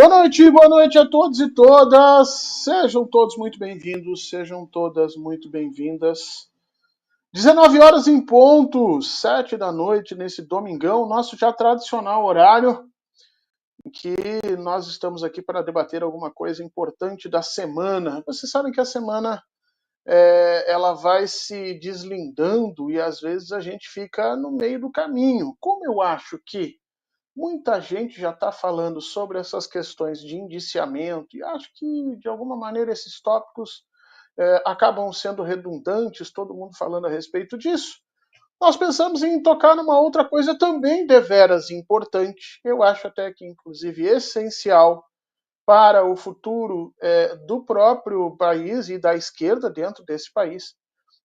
Boa noite a todos e todas. Sejam todos muito bem-vindos, sejam todas muito bem-vindas. 19 horas em ponto, 7 da noite, nesse domingão, nosso já tradicional horário, em que nós estamos aqui para debater alguma coisa importante da semana. Vocês sabem que a semana ela vai se deslindando e às vezes a gente fica no meio do caminho. Como eu acho que muita gente já está falando sobre essas questões de indiciamento e acho que, de alguma maneira, esses tópicos acabam sendo redundantes, todo mundo falando a respeito disso. Nós pensamos em tocar numa outra coisa também deveras importante, eu acho até que, inclusive, essencial para o futuro do próprio país e da esquerda dentro desse país.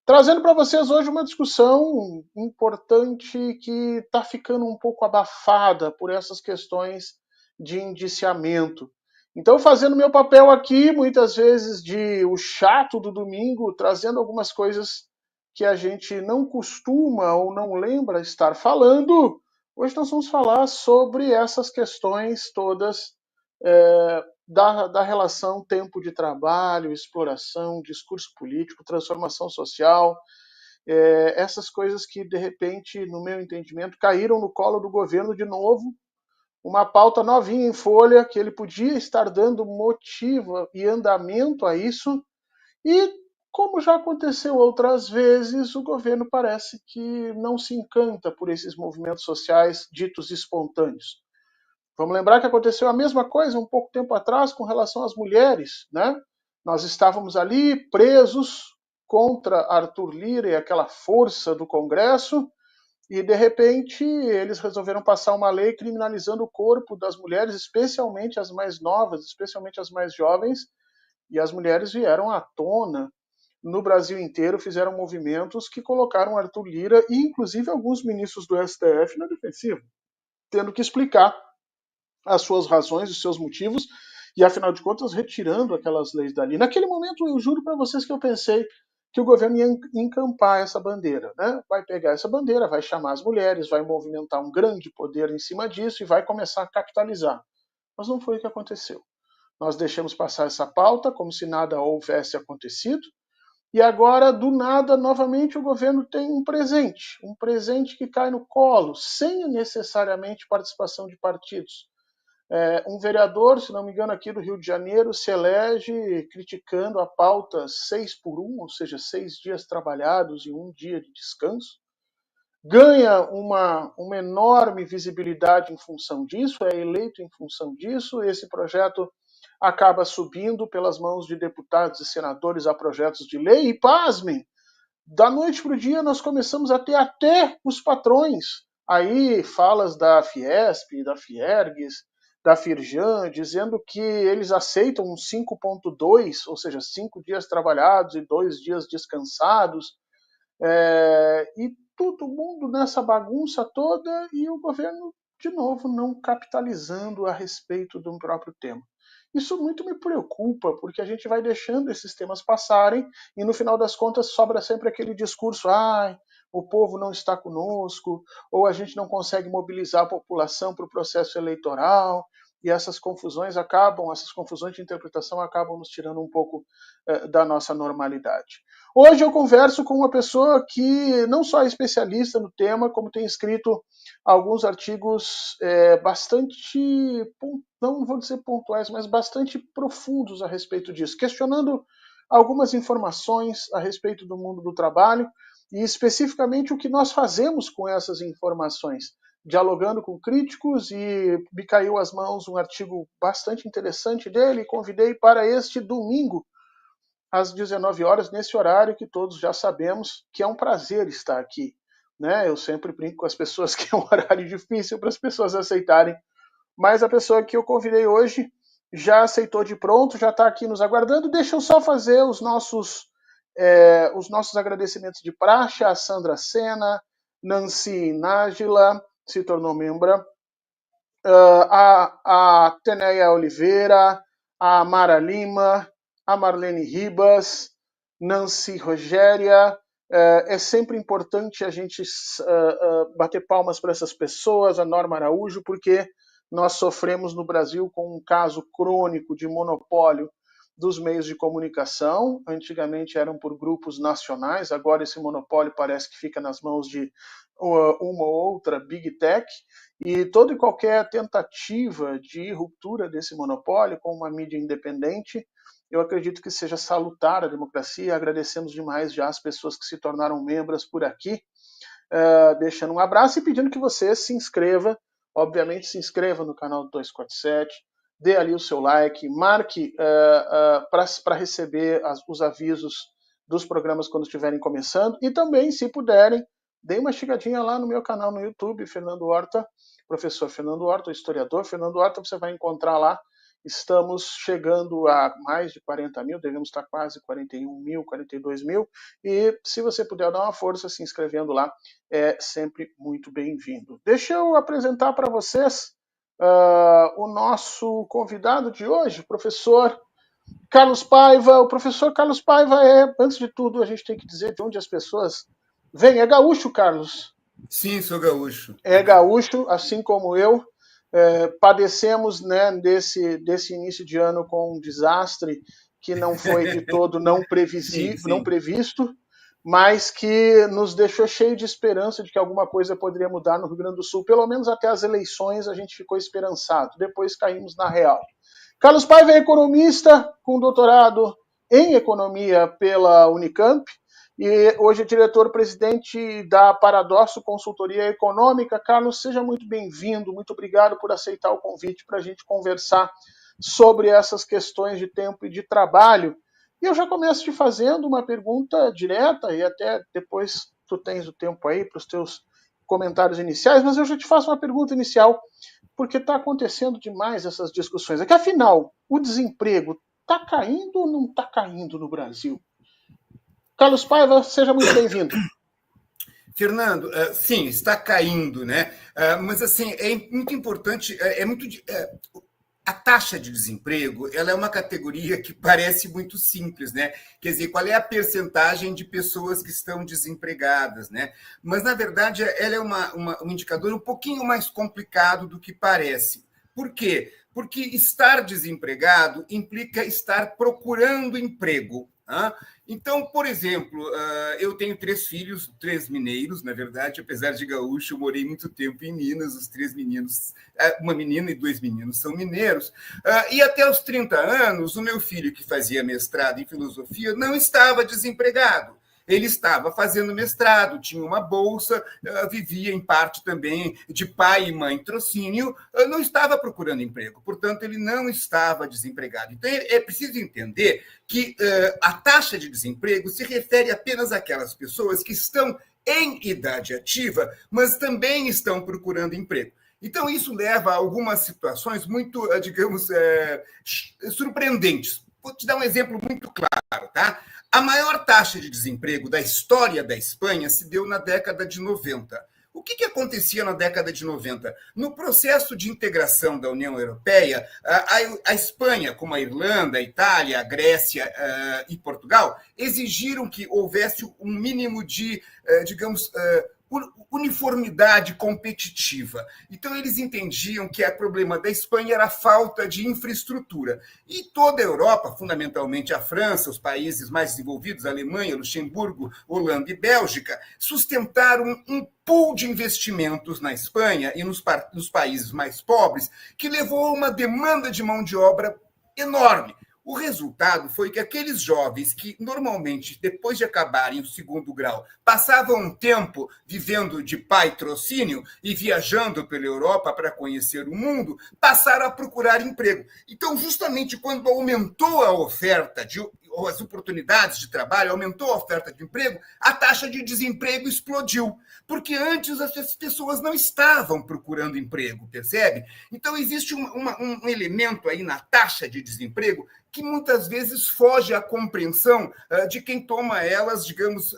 Trazendo para vocês hoje uma discussão importante que está ficando um pouco abafada por essas questões de indiciamento. Então, fazendo meu papel aqui, muitas vezes de o chato do domingo, trazendo algumas coisas que a gente não costuma ou não lembra estar falando, hoje nós vamos falar sobre essas questões todas da relação tempo de trabalho, exploração, discurso político, transformação social, essas coisas que, de repente, no meu entendimento, caíram no colo do governo de novo, uma pauta novinha em folha, que ele podia estar dando motivo e andamento a isso, e, como já aconteceu outras vezes, o governo parece que não se encanta por esses movimentos sociais ditos espontâneos. Vamos lembrar que aconteceu a mesma coisa um pouco tempo atrás com relação às mulheres, né? Nós estávamos ali presos contra Arthur Lira e aquela força do Congresso, e de repente eles resolveram passar uma lei criminalizando o corpo das mulheres, especialmente as mais novas, especialmente as mais jovens, e as mulheres vieram à tona no Brasil inteiro, fizeram movimentos que colocaram Arthur Lira e inclusive alguns ministros do STF na defensiva, tendo que explicar as suas razões, os seus motivos, e afinal de contas retirando aquelas leis dali. Naquele momento, eu juro para vocês que eu pensei que o governo ia encampar essa bandeira, né? Vai pegar essa bandeira, vai chamar as mulheres, vai movimentar um grande poder em cima disso e vai começar a capitalizar. Mas não foi o que aconteceu. Nós deixamos passar essa pauta como se nada houvesse acontecido, e agora, do nada, novamente o governo tem um presente que cai no colo, sem necessariamente participação de partidos. Um vereador, se não me engano, aqui do Rio de Janeiro, se elege criticando a pauta 6x1, ou seja, 6 dias trabalhados e 1 dia de descanso. Ganha uma enorme visibilidade em função disso, é eleito em função disso. Esse projeto acaba subindo pelas mãos de deputados e senadores a projetos de lei, e pasmem, da noite para o dia nós começamos a ter até os patrões. Aí falas da Fiesp, da Fiergues, da Firjan, dizendo que eles aceitam um 5.2, ou seja, 5 dias trabalhados e 2 dias descansados, e todo mundo nessa bagunça toda e o governo, de novo, não capitalizando a respeito do próprio tema. Isso muito me preocupa, porque a gente vai deixando esses temas passarem e no final das contas sobra sempre aquele discurso, o povo não está conosco, ou a gente não consegue mobilizar a população para o processo eleitoral, e essas confusões de interpretação acabam nos tirando um pouco da nossa normalidade. Hoje eu converso com uma pessoa que não só é especialista no tema, como tem escrito alguns artigos bastante, não vou dizer pontuais, mas bastante profundos a respeito disso, questionando algumas informações a respeito do mundo do trabalho e especificamente o que nós fazemos com essas informações, dialogando com críticos, e me caiu às mãos um artigo bastante interessante dele e convidei para este domingo, às 19 horas, nesse horário que todos já sabemos que é um prazer estar aqui. Né? Eu sempre brinco com as pessoas que é um horário difícil para as pessoas aceitarem, mas a pessoa que eu convidei hoje já aceitou de pronto, já está aqui nos aguardando. Deixa eu só fazer os nossos agradecimentos de praxe. A Sandra Sena, Nancy Nájila se tornou membro, a Teneia Oliveira, a Mara Lima, a Marlene Ribas, Nancy Rogéria. É sempre importante a gente bater palmas para essas pessoas, a Norma Araújo, porque nós sofremos no Brasil com um caso crônico de monopólio dos meios de comunicação. Antigamente eram por grupos nacionais, agora esse monopólio parece que fica nas mãos de uma ou outra Big Tech, e toda e qualquer tentativa de ruptura desse monopólio com uma mídia independente, eu acredito que seja salutar a democracia. Agradecemos demais já as pessoas que se tornaram membros por aqui, deixando um abraço e pedindo que você se inscreva, obviamente se inscreva no canal do 247, dê ali o seu like, marque para receber os avisos dos programas quando estiverem começando, e também, se puderem, dê uma chegadinha lá no meu canal no YouTube, Fernando Horta, professor Fernando Horta, historiador Fernando Horta, você vai encontrar lá. Estamos chegando a mais de 40 mil, devemos estar quase 41 mil, 42 mil, e se você puder dar uma força se inscrevendo lá, é sempre muito bem-vindo. Deixa eu apresentar para vocês o nosso convidado de hoje, professor Carlos Paiva. O professor Carlos Paiva antes de tudo, a gente tem que dizer de onde as pessoas vêm. É gaúcho, Carlos? Sim, sou gaúcho. É gaúcho, assim como eu. Padecemos, né, desse início de ano com um desastre que não foi de todo não previsto, mas que nos deixou cheio de esperança de que alguma coisa poderia mudar no Rio Grande do Sul. Pelo menos até as eleições a gente ficou esperançado. Depois caímos na real. Carlos Paiva é economista com doutorado em economia pela Unicamp e hoje é diretor-presidente da Paradoxo Consultoria Econômica. Carlos, seja muito bem-vindo, muito obrigado por aceitar o convite para a gente conversar sobre essas questões de tempo e de trabalho. E eu já começo te fazendo uma pergunta direta, e até depois tu tens o tempo aí para os teus comentários iniciais, mas eu já te faço uma pergunta inicial, porque está acontecendo demais essas discussões. É que, afinal, o desemprego está caindo ou não está caindo no Brasil? Carlos Paiva, seja muito bem-vindo. Fernando, sim, está caindo, né? Mas, assim, é muito importante, a taxa de desemprego, ela é uma categoria que parece muito simples, né? Quer dizer, qual é a percentagem de pessoas que estão desempregadas, né? Mas, na verdade, ela é um indicador um pouquinho mais complicado do que parece. Por quê? Porque estar desempregado implica estar procurando emprego. Então, por exemplo, eu tenho 3 filhos, 3 mineiros, na verdade, apesar de gaúcho, eu morei muito tempo em Minas, os 3 meninos, uma menina e 2 meninos são mineiros, e até os 30 anos, o meu filho, que fazia mestrado em filosofia, não estava desempregado. Ele estava fazendo mestrado, tinha uma bolsa, vivia em parte também de pai e mãe trocínio, não estava procurando emprego, portanto, ele não estava desempregado. Então, é preciso entender que a taxa de desemprego se refere apenas àquelas pessoas que estão em idade ativa, mas também estão procurando emprego. Então, isso leva a algumas situações muito, digamos, surpreendentes. Vou te dar um exemplo muito claro, tá? A maior taxa de desemprego da história da Espanha se deu na década de 90. O que acontecia na década de 90? No processo de integração da União Europeia, a Espanha, como a Irlanda, a Itália, a Grécia e Portugal, exigiram que houvesse um mínimo de, digamos, uniformidade competitiva. Então, eles entendiam que o problema da Espanha era a falta de infraestrutura. E toda a Europa, fundamentalmente a França, os países mais desenvolvidos, a Alemanha, Luxemburgo, Holanda e Bélgica, sustentaram um pool de investimentos na Espanha e nos países mais pobres, que levou a uma demanda de mão de obra enorme. O resultado foi que aqueles jovens que, normalmente, depois de acabarem o 2º grau, passavam um tempo vivendo de patrocínio e viajando pela Europa para conhecer o mundo, passaram a procurar emprego. Então, justamente quando aumentou a oferta, as oportunidades de trabalho, aumentou a oferta de emprego, a taxa de desemprego explodiu. Porque antes as pessoas não estavam procurando emprego, percebe? Então, existe um elemento aí na taxa de desemprego que muitas vezes foge à compreensão de quem toma elas, digamos,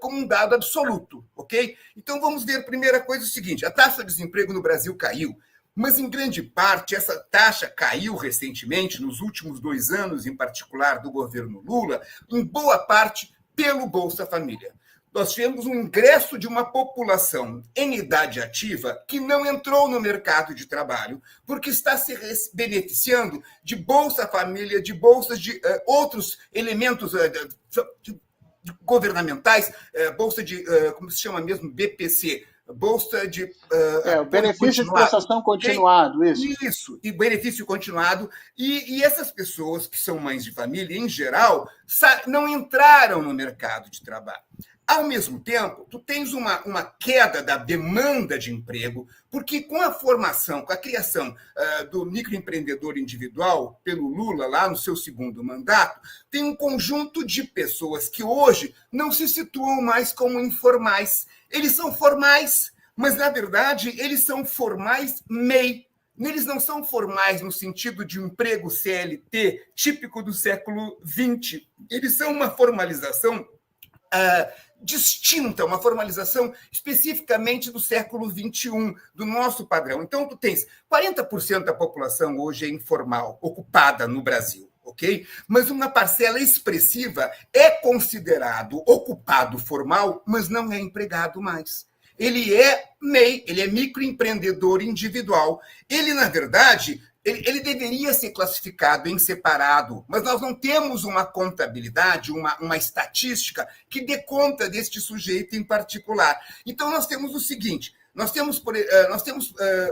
como um dado absoluto, ok? Então, vamos ver a primeira coisa, o seguinte: a taxa de desemprego no Brasil caiu, mas, em grande parte, essa taxa caiu recentemente, nos últimos 2 anos, em particular, do governo Lula, em boa parte pelo Bolsa Família. nós tivemos um ingresso de uma população em idade ativa que não entrou no mercado de trabalho, porque está se beneficiando de Bolsa Família, de bolsas de outros elementos governamentais, bolsa de, como se chama mesmo, BPC, bolsa de o benefício continuado. De prestação continuado, isso. Isso, e benefício continuado. E essas pessoas que são mães de família, em geral, não entraram no mercado de trabalho. Ao mesmo tempo, tu tens uma queda da demanda de emprego, porque com a formação, com a criação do microempreendedor individual pelo Lula, lá no seu segundo mandato, tem um conjunto de pessoas que hoje não se situam mais como informais. Eles são formais, mas, na verdade, eles são formais MEI. Eles não são formais no sentido de um emprego CLT típico do século XX. Eles são uma formalização distinta, uma formalização especificamente do século XXI, do nosso padrão. Então, tu tens 40% da população hoje é informal, ocupada no Brasil, ok? Mas uma parcela expressiva é considerado ocupado formal, mas não é empregado mais. Ele é MEI, ele é microempreendedor individual. Ele, na verdade, ele deveria ser classificado em separado, mas nós não temos uma contabilidade, uma estatística que dê conta deste sujeito em particular. Então, nós temos o seguinte, nós temos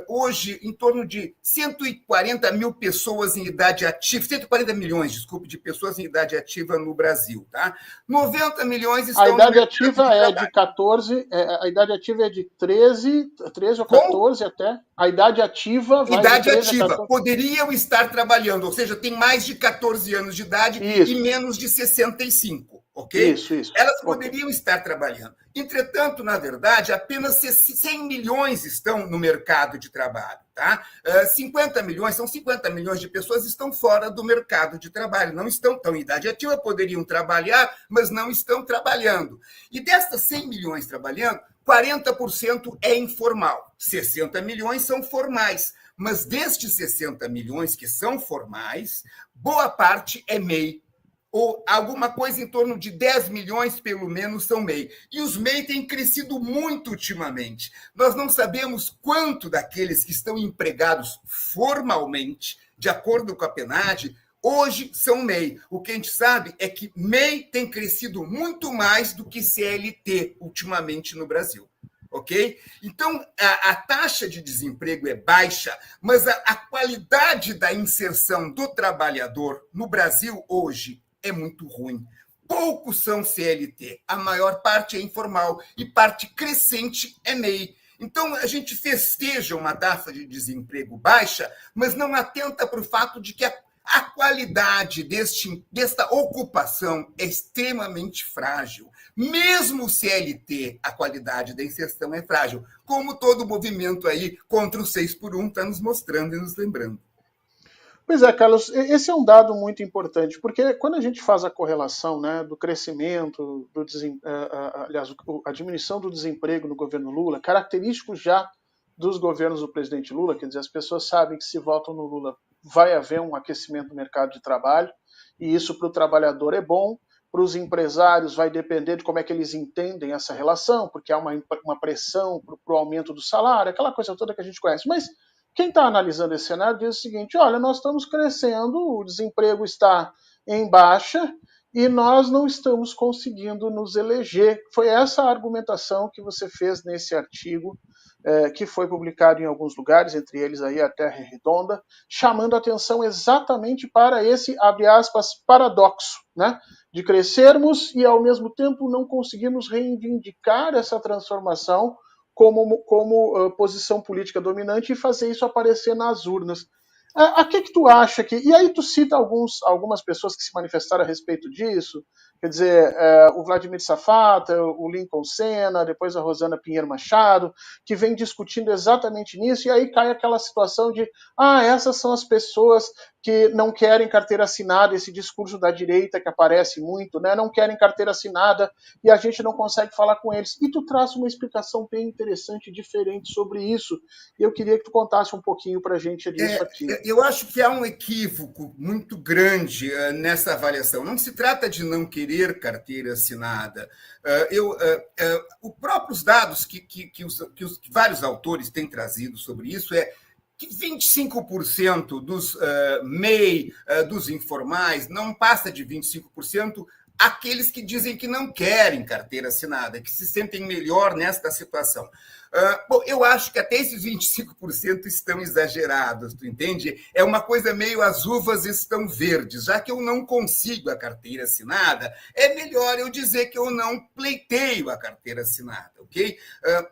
hoje em torno de 140 mil pessoas em idade ativa, 140 milhões, desculpe, de pessoas em idade ativa no Brasil, tá? 90 milhões estão... A idade ativa é de 14, a idade ativa é de 13 ou 14 até. A idade ativa vai idade de 13 ativa, a 14. Poderiam estar trabalhando, ou seja, tem mais de 14 anos de idade e menos de 65. Ok? Isso. Elas poderiam estar trabalhando. Entretanto, na verdade, apenas 100 milhões estão no mercado de trabalho. Tá? 50 milhões de pessoas estão fora do mercado de trabalho. Não estão em idade ativa, poderiam trabalhar, mas não estão trabalhando. E destas 100 milhões trabalhando, 40% é informal. 60 milhões são formais. Mas destes 60 milhões que são formais, boa parte é MEI. Ou alguma coisa em torno de 10 milhões, pelo menos, são MEI. E os MEI têm crescido muito ultimamente. Nós não sabemos quanto daqueles que estão empregados formalmente, de acordo com a PNAD, hoje são MEI. O que a gente sabe é que MEI tem crescido muito mais do que CLT ultimamente no Brasil. Ok? Então, a taxa de desemprego é baixa, mas a qualidade da inserção do trabalhador no Brasil hoje é muito ruim. Poucos são CLT, a maior parte é informal e parte crescente é MEI. Então, a gente festeja uma taxa de desemprego baixa, mas não atenta para o fato de que a qualidade desta ocupação é extremamente frágil. Mesmo o CLT, a qualidade da inserção é frágil, como todo movimento aí contra o 6 por 1 está nos mostrando e nos lembrando. Pois é, Carlos, esse é um dado muito importante, porque quando a gente faz a correlação, né, do crescimento, a diminuição do desemprego no governo Lula, característico já dos governos do presidente Lula, quer dizer, as pessoas sabem que se votam no Lula vai haver um aquecimento do mercado de trabalho, e isso para o trabalhador é bom, para os empresários vai depender de como é que eles entendem essa relação, porque há uma pressão para o aumento do salário, aquela coisa toda que a gente conhece, mas quem está analisando esse cenário diz o seguinte, olha, nós estamos crescendo, o desemprego está em baixa e nós não estamos conseguindo nos eleger. Foi essa a argumentação que você fez nesse artigo, que foi publicado em alguns lugares, entre eles aí a Terra Redonda, chamando atenção exatamente para esse, abre aspas, paradoxo, né? De crescermos e ao mesmo tempo não conseguirmos reivindicar essa transformação como posição política dominante e fazer isso aparecer nas urnas. A que tu acha que... E aí tu cita algumas pessoas que se manifestaram a respeito disso, quer dizer, o Vladimir Safata, o Lincoln Senna, depois a Rosana Pinheiro Machado, que vem discutindo exatamente nisso, e aí cai aquela situação de, essas são as pessoas que não querem carteira assinada, esse discurso da direita que aparece muito, né? Não querem carteira assinada e a gente não consegue falar com eles. E tu traz uma explicação bem interessante, diferente sobre isso, e eu queria que tu contasse um pouquinho pra gente disso aqui. Eu acho que há um equívoco muito grande nessa avaliação. Não se trata de não querer carteira assinada. Os próprios dados que vários autores têm trazido sobre isso é que 25% dos MEI, dos informais, não passa de 25%, aqueles que dizem que não querem carteira assinada, que se sentem melhor nesta situação. Bom, eu acho que até esses 25% estão exagerados, tu entende? É uma coisa meio as uvas estão verdes. Já que eu não consigo a carteira assinada, é melhor eu dizer que eu não pleiteio a carteira assinada, ok?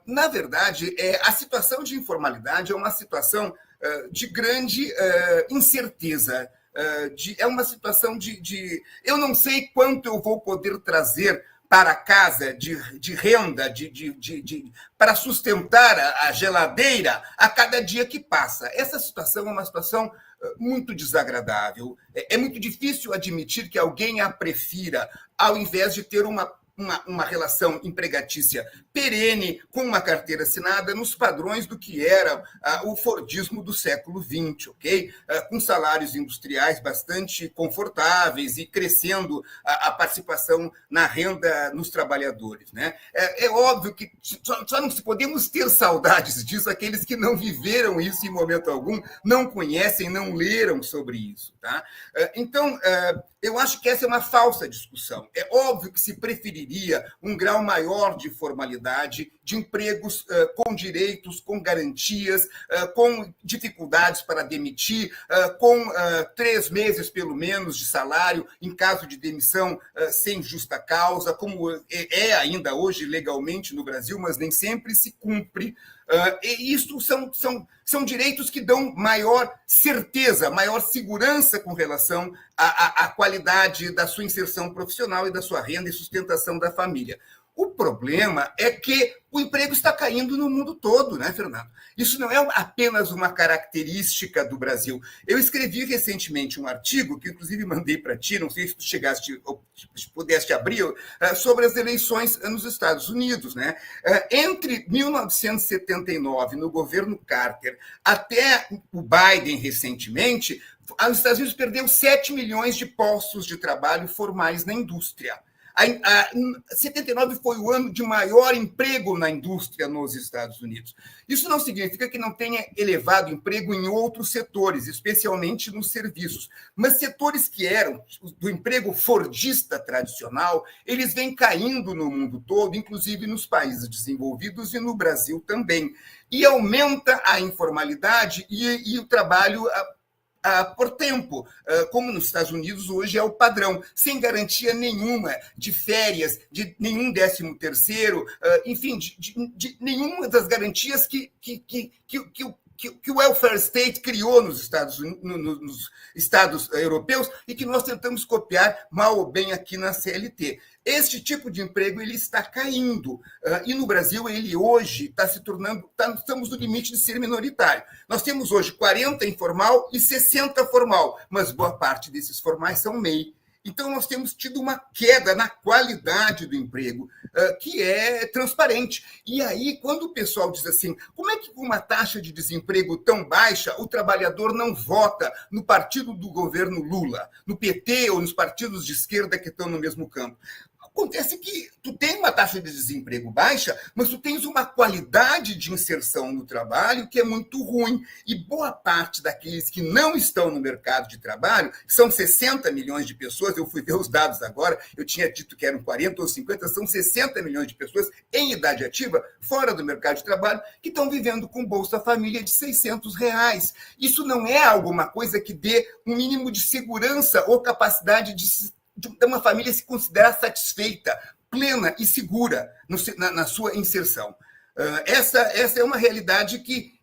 Na verdade, a situação de informalidade é uma situação de grande incerteza. É uma situação de eu não sei quanto eu vou poder trazer para casa de renda para sustentar a geladeira a cada dia que passa. Essa situação é uma situação muito desagradável. É muito difícil admitir que alguém a prefira ao invés de ter uma relação empregatícia perene com uma carteira assinada nos padrões do que era o Fordismo do século XX, ok? Com salários industriais bastante confortáveis e crescendo a participação na renda nos trabalhadores, né? É óbvio que só não podemos ter saudades disso aqueles que não viveram isso em momento algum, não conhecem, não leram sobre isso, tá? Então, eu acho que essa é uma falsa discussão. É óbvio que se preferiria um grau maior de formalidade, de empregos com direitos, com garantias, com dificuldades para demitir, com 3 meses, pelo menos, de salário em caso de demissão sem justa causa, como é ainda hoje legalmente no Brasil, mas nem sempre se cumpre. E isto são direitos que dão maior certeza, maior segurança com relação à qualidade da sua inserção profissional e da sua renda e sustentação da família. O problema é que o emprego está caindo no mundo todo, né, Fernando? Isso não é apenas uma característica do Brasil. Eu escrevi recentemente um artigo, que inclusive mandei para ti, não sei se tu chegaste ou pudeste abrir, sobre as eleições nos Estados Unidos, né? Entre 1979, no governo Carter, até o Biden recentemente, os Estados Unidos perdeu 7 milhões de postos de trabalho formais na indústria. 79 foi o ano de maior emprego na indústria nos Estados Unidos. Isso não significa que não tenha elevado emprego em outros setores, especialmente nos serviços. Mas setores que eram do emprego fordista tradicional, eles vêm caindo no mundo todo, inclusive nos países desenvolvidos e no Brasil também. E aumenta a informalidade e o trabalho por tempo, como nos Estados Unidos hoje é o padrão, sem garantia nenhuma de férias, de nenhum 13º, enfim, de nenhuma das garantias que o welfare state criou nos Estados europeus e que nós tentamos copiar mal ou bem aqui na CLT. Este tipo de emprego ele está caindo. E no Brasil, ele hoje está se tornando... estamos no limite de ser minoritário. Nós temos hoje 40 informal e 60 formal, mas boa parte desses formais são MEI. Então, nós temos tido uma queda na qualidade do emprego, que é transparente. E aí, quando o pessoal diz assim, como é que com uma taxa de desemprego tão baixa, o trabalhador não vota no partido do governo Lula, no PT ou nos partidos de esquerda que estão no mesmo campo? Acontece que tu tem uma taxa de desemprego baixa, mas tu tens uma qualidade de inserção no trabalho que é muito ruim. E boa parte daqueles que não estão no mercado de trabalho, são 60 milhões de pessoas, eu fui ver os dados agora, eu tinha dito que eram 40 ou 50, são 60 milhões de pessoas em idade ativa, fora do mercado de trabalho, que estão vivendo com Bolsa Família de R$600. Isso não é alguma coisa que dê um mínimo de segurança ou capacidade de uma família se considerar satisfeita, plena e segura na sua inserção. Essa é uma realidade que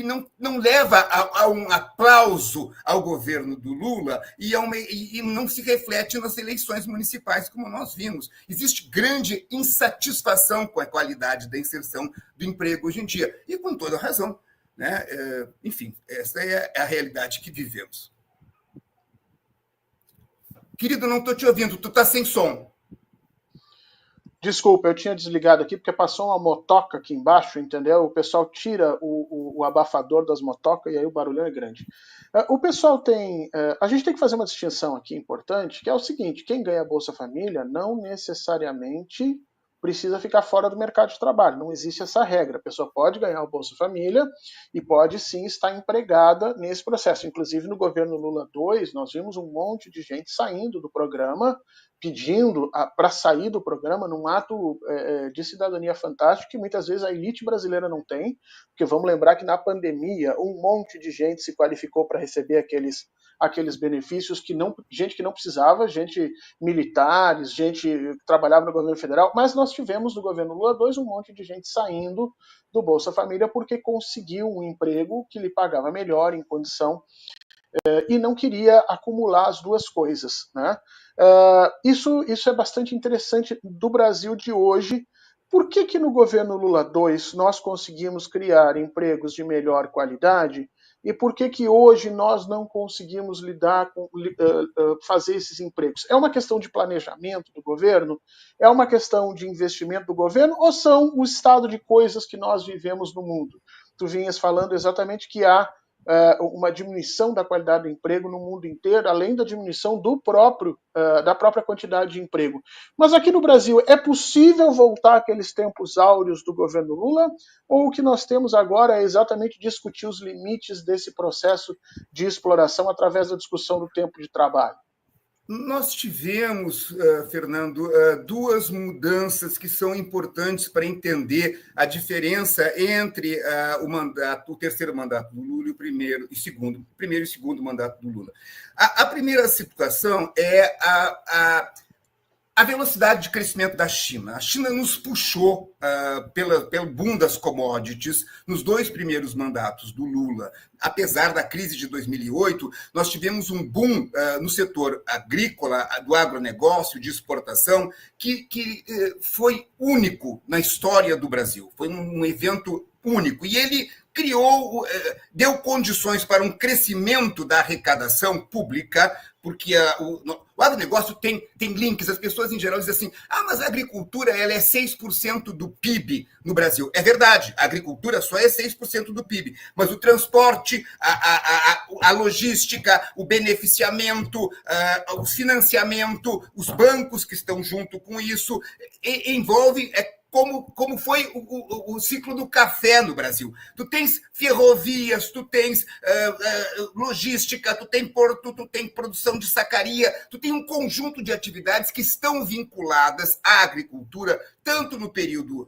não leva a um aplauso ao governo do Lula e não se reflete nas eleições municipais, como nós vimos. Existe grande insatisfação com a qualidade da inserção do emprego hoje em dia, e com toda razão, né? Enfim, essa é a realidade que vivemos. Querido, não estou te ouvindo, tu está sem som. Desculpa, eu tinha desligado aqui porque passou uma motoca aqui embaixo, entendeu? O pessoal tira o abafador das motocas e aí o barulhão é grande. O pessoal tem. A gente tem que fazer uma distinção aqui importante, que é o seguinte: quem ganha Bolsa Família não necessariamente precisa ficar fora do mercado de trabalho. Não existe essa regra. A pessoa pode ganhar o Bolsa Família e pode sim estar empregada nesse processo. Inclusive, no governo Lula 2, nós vimos um monte de gente saindo do programa, pedindo para sair do programa num ato de cidadania fantástico que muitas vezes a elite brasileira não tem, porque vamos lembrar que na pandemia um monte de gente se qualificou para receber aqueles benefícios gente que não precisava, gente militares, gente que trabalhava no governo federal, mas nós tivemos no governo Lula 2 um monte de gente saindo do Bolsa Família porque conseguiu um emprego que lhe pagava melhor em condição e não queria acumular as duas coisas, né? Isso é bastante interessante do Brasil de hoje. Por que no governo Lula 2 nós conseguimos criar empregos de melhor qualidade e por que hoje nós não conseguimos lidar com fazer esses empregos? É uma questão de planejamento do governo? É uma questão de investimento do governo? Ou são o estado de coisas que nós vivemos no mundo? Tu vinhas falando exatamente que há uma diminuição da qualidade do emprego no mundo inteiro, além da diminuição da própria quantidade de emprego. Mas aqui no Brasil, é possível voltar àqueles tempos áureos do governo Lula? Ou o que nós temos agora é exatamente discutir os limites desse processo de exploração através da discussão do tempo de trabalho? Nós tivemos, Fernando, duas mudanças que são importantes para entender a diferença entre o terceiro mandato do Lula e o primeiro e segundo mandato do Lula. A primeira situação é a velocidade de crescimento da China. A China nos puxou pelo boom das commodities nos dois primeiros mandatos do Lula. Apesar da crise de 2008, nós tivemos um boom no setor agrícola, do agronegócio, de exportação, que foi único na história do Brasil. Foi um evento único. E ele deu condições para um crescimento da arrecadação pública, porque o agronegócio tem links, as pessoas em geral dizem assim, mas a agricultura ela é 6% do PIB no Brasil. É verdade, a agricultura só é 6% do PIB, mas o transporte, a logística, o beneficiamento, o financiamento, os bancos que estão junto com isso, envolve como foi o ciclo do café no Brasil. Tu tens ferrovias, tu tens logística, tu tens porto, tu tens produção de sacaria, tu tens um conjunto de atividades que estão vinculadas à agricultura, tanto no período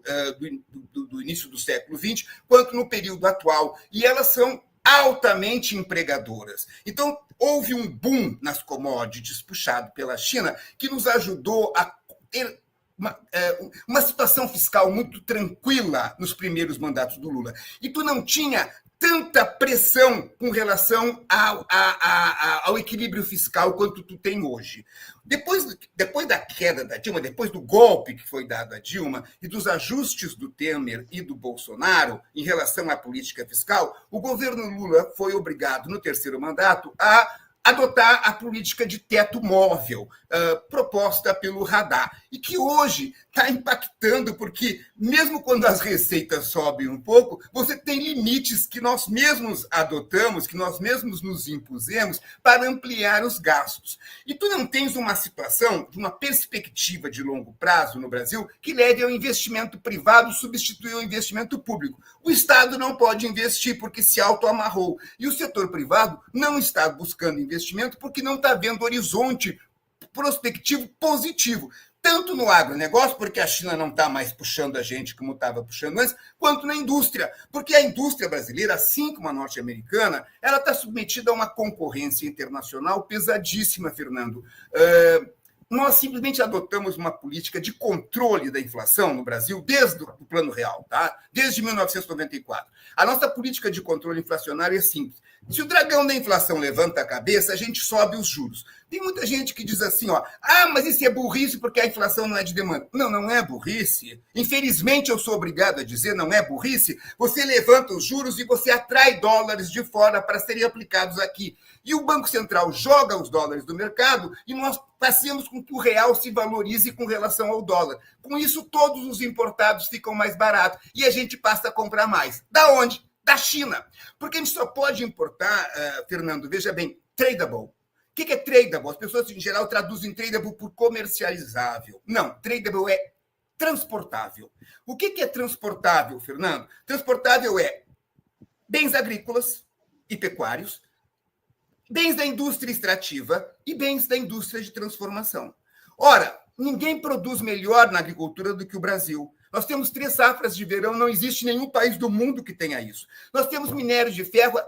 do início do século XX, quanto no período atual. E elas são altamente empregadoras. Então, houve um boom nas commodities puxado pela China que nos ajudou a ter uma situação fiscal muito tranquila nos primeiros mandatos do Lula. E tu não tinha tanta pressão com relação ao equilíbrio fiscal quanto tu tem hoje. Depois da queda da Dilma, depois do golpe que foi dado à Dilma e dos ajustes do Temer e do Bolsonaro em relação à política fiscal, o governo Lula foi obrigado, no terceiro mandato, a adotar a política de teto móvel proposta pelo Haddad e que hoje está impactando porque mesmo quando as receitas sobem um pouco, você tem limites que nós mesmos adotamos, que nós mesmos nos impusemos para ampliar os gastos. E tu não tens uma situação de uma perspectiva de longo prazo no Brasil que leve ao investimento privado substituir o investimento público. O Estado não pode investir porque se autoamarrou e o setor privado não está buscando investimento porque não está vendo horizonte prospectivo positivo, tanto no agronegócio, porque a China não está mais puxando a gente como estava puxando antes, quanto na indústria, porque a indústria brasileira, assim como a norte-americana, ela está submetida a uma concorrência internacional pesadíssima, Fernando. Nós simplesmente adotamos uma política de controle da inflação no Brasil desde o Plano Real, tá? Desde 1994. A nossa política de controle inflacionário é simples. Se o dragão da inflação levanta a cabeça, a gente sobe os juros. Tem muita gente que diz assim, mas isso é burrice porque a inflação não é de demanda. Não, não é burrice. Infelizmente, eu sou obrigado a dizer, não é burrice. Você levanta os juros e você atrai dólares de fora para serem aplicados aqui. E o Banco Central joga os dólares do mercado e nós fazemos com que o real se valorize com relação ao dólar. Com isso, todos os importados ficam mais baratos e a gente passa a comprar mais. Da onde? Da China. Porque a gente só pode importar, Fernando, veja bem, tradable. O que é tradable? As pessoas, em geral, traduzem tradable por comercializável. Não, tradable é transportável. O que é transportável, Fernando? Transportável é bens agrícolas e pecuários, bens da indústria extrativa e bens da indústria de transformação. Ora, ninguém produz melhor na agricultura do que o Brasil. Nós temos 3 safras de verão, não existe nenhum país do mundo que tenha isso. Nós temos minério de ferro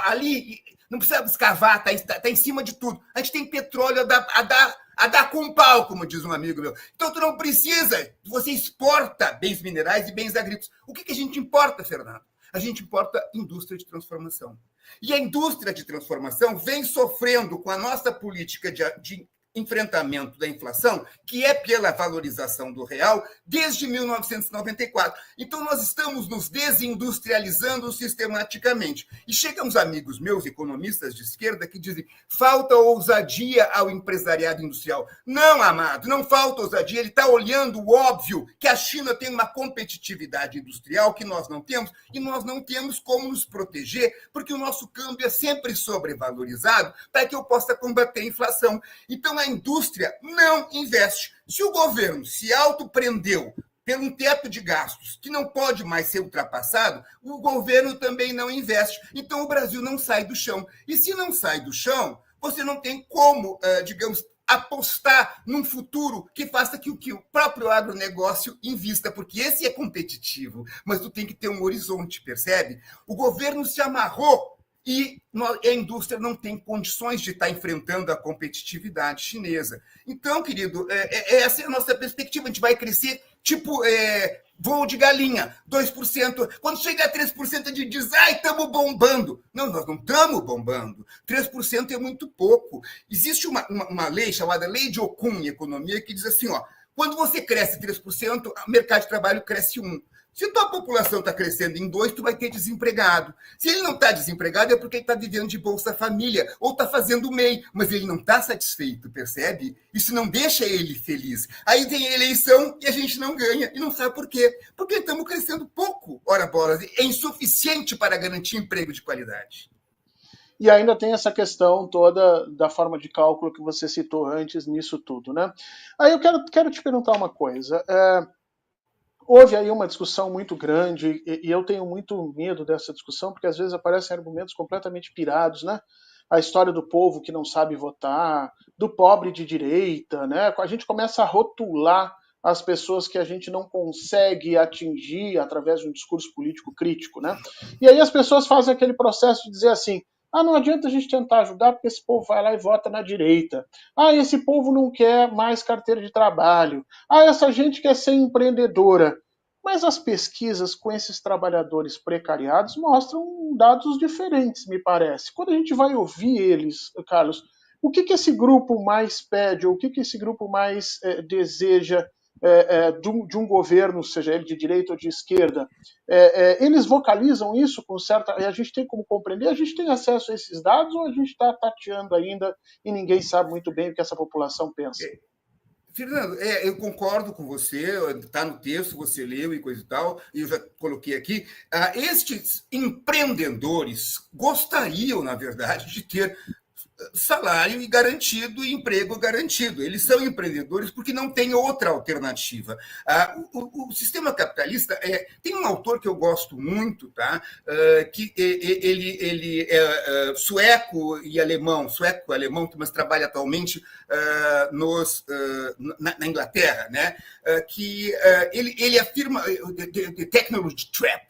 ali, não precisa escavar, está em cima de tudo. A gente tem petróleo a dar com pau, como diz um amigo meu. Então, tu não precisa, você exporta bens minerais e bens agrícolas. O que a gente importa, Fernando? A gente importa indústria de transformação. E a indústria de transformação vem sofrendo com a nossa política de enfrentamento da inflação, que é pela valorização do real, desde 1994. Então, nós estamos nos desindustrializando sistematicamente. E chegam uns amigos meus, economistas de esquerda, que dizem falta ousadia ao empresariado industrial. Não, amado, não falta ousadia. Ele está olhando o óbvio, que a China tem uma competitividade industrial que nós não temos, e nós não temos como nos proteger, porque o nosso câmbio é sempre sobrevalorizado para que eu possa combater a inflação. Então, a indústria não investe. Se o governo se autoprendeu por um teto de gastos que não pode mais ser ultrapassado, o governo também não investe. Então, o Brasil não sai do chão. E se não sai do chão, você não tem como, digamos, apostar num futuro que faça que o próprio agronegócio invista, porque esse é competitivo, mas tu tem que ter um horizonte, percebe? O governo se amarrou e a indústria não tem condições de estar enfrentando a competitividade chinesa. Então, querido, essa é a nossa perspectiva. A gente vai crescer tipo voo de galinha, 2%. Quando chega a 3%, a gente diz, estamos bombando. Não, nós não estamos bombando. 3% é muito pouco. Existe uma lei chamada Lei de Okun em economia que diz assim, quando você cresce 3%, o mercado de trabalho cresce 1%. Se a tua população está crescendo em 2%, tu vai ter desempregado. Se ele não está desempregado, é porque ele está vivendo de Bolsa Família, ou está fazendo MEI, mas ele não está satisfeito, percebe? Isso não deixa ele feliz. Aí tem a eleição e a gente não ganha, e não sabe por quê. Porque estamos crescendo pouco, ora bolas, é insuficiente para garantir emprego de qualidade. E ainda tem essa questão toda da forma de cálculo que você citou antes nisso tudo, né? Aí eu quero te perguntar uma coisa. Houve aí uma discussão muito grande, e eu tenho muito medo dessa discussão, porque às vezes aparecem argumentos completamente pirados, né? A história do povo que não sabe votar, do pobre de direita, né? A gente começa a rotular as pessoas que a gente não consegue atingir através de um discurso político crítico, né? E aí as pessoas fazem aquele processo de dizer assim, não adianta a gente tentar ajudar porque esse povo vai lá e vota na direita. Esse povo não quer mais carteira de trabalho. Essa gente quer ser empreendedora. Mas as pesquisas com esses trabalhadores precariados mostram dados diferentes, me parece. Quando a gente vai ouvir eles, Carlos, o que esse grupo mais pede, ou o que esse grupo mais deseja de um governo, seja ele de direita ou de esquerda, eles vocalizam isso com certa... A gente tem como compreender? A gente tem acesso a esses dados ou a gente está tateando ainda e ninguém sabe muito bem o que essa população pensa? Fernando, eu concordo com você, está no texto, você leu e coisa e tal, e eu já coloquei aqui. Estes empreendedores gostariam, na verdade, de ter salário garantido e emprego garantido. Eles são empreendedores porque não tem outra alternativa. O sistema capitalista tem um autor que eu gosto muito, tá? Que ele é sueco e alemão, mas trabalha atualmente na Inglaterra, né? Que ele afirma the technology trap.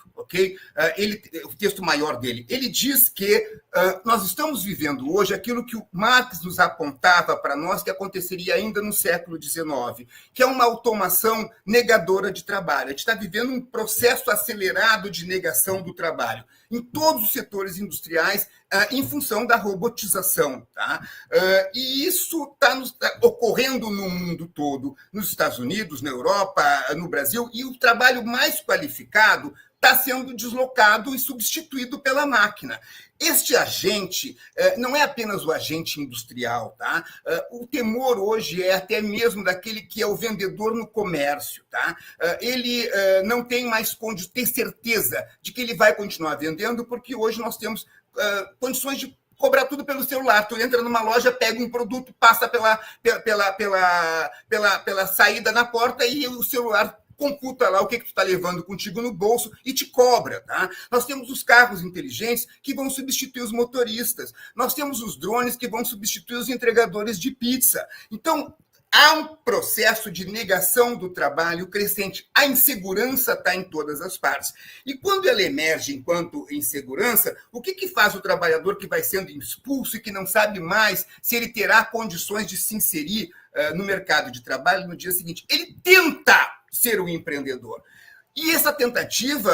O texto maior dele, ele diz que nós estamos vivendo hoje aquilo que que o Marx nos apontava para nós que aconteceria ainda no século XIX, que é uma automação negadora de trabalho. A gente está vivendo um processo acelerado de negação do trabalho em todos os setores industriais, em função da robotização. Tá? E isso está ocorrendo no mundo todo, nos Estados Unidos, na Europa, no Brasil, e o trabalho mais qualificado está sendo deslocado e substituído pela máquina. Este agente não é apenas o agente industrial, tá? O temor hoje é até mesmo daquele que é o vendedor no comércio, tá? Ele não tem mais ter certeza de que ele vai continuar vendendo, porque hoje nós temos condições de cobrar tudo pelo celular. Tu entra numa loja, pega um produto, passa pela saída na porta e o celular computa lá o que tu está levando contigo no bolso e te cobra. Tá? Nós temos os carros inteligentes que vão substituir os motoristas. Nós temos os drones que vão substituir os entregadores de pizza. Então, há um processo de negação do trabalho crescente. A insegurança está em todas as partes. E quando ela emerge enquanto insegurança, o que faz o trabalhador que vai sendo expulso e que não sabe mais se ele terá condições de se inserir no mercado de trabalho no dia seguinte? Ele tenta ser um empreendedor. E essa tentativa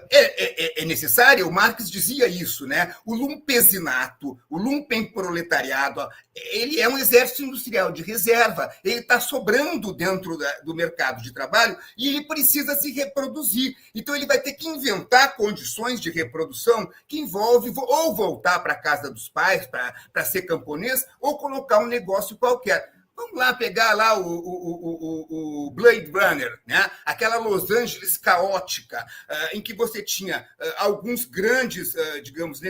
é necessária, o Marx dizia isso, né? O lumpesinato, o lumpenproletariado, ele é um exército industrial de reserva, ele está sobrando dentro do mercado de trabalho e ele precisa se reproduzir. Então, ele vai ter que inventar condições de reprodução que envolve ou voltar para a casa dos pais para ser camponês ou colocar um negócio qualquer. Vamos lá pegar lá o Blade Runner, né? Aquela Los Angeles caótica, em que você tinha alguns grandes, digamos,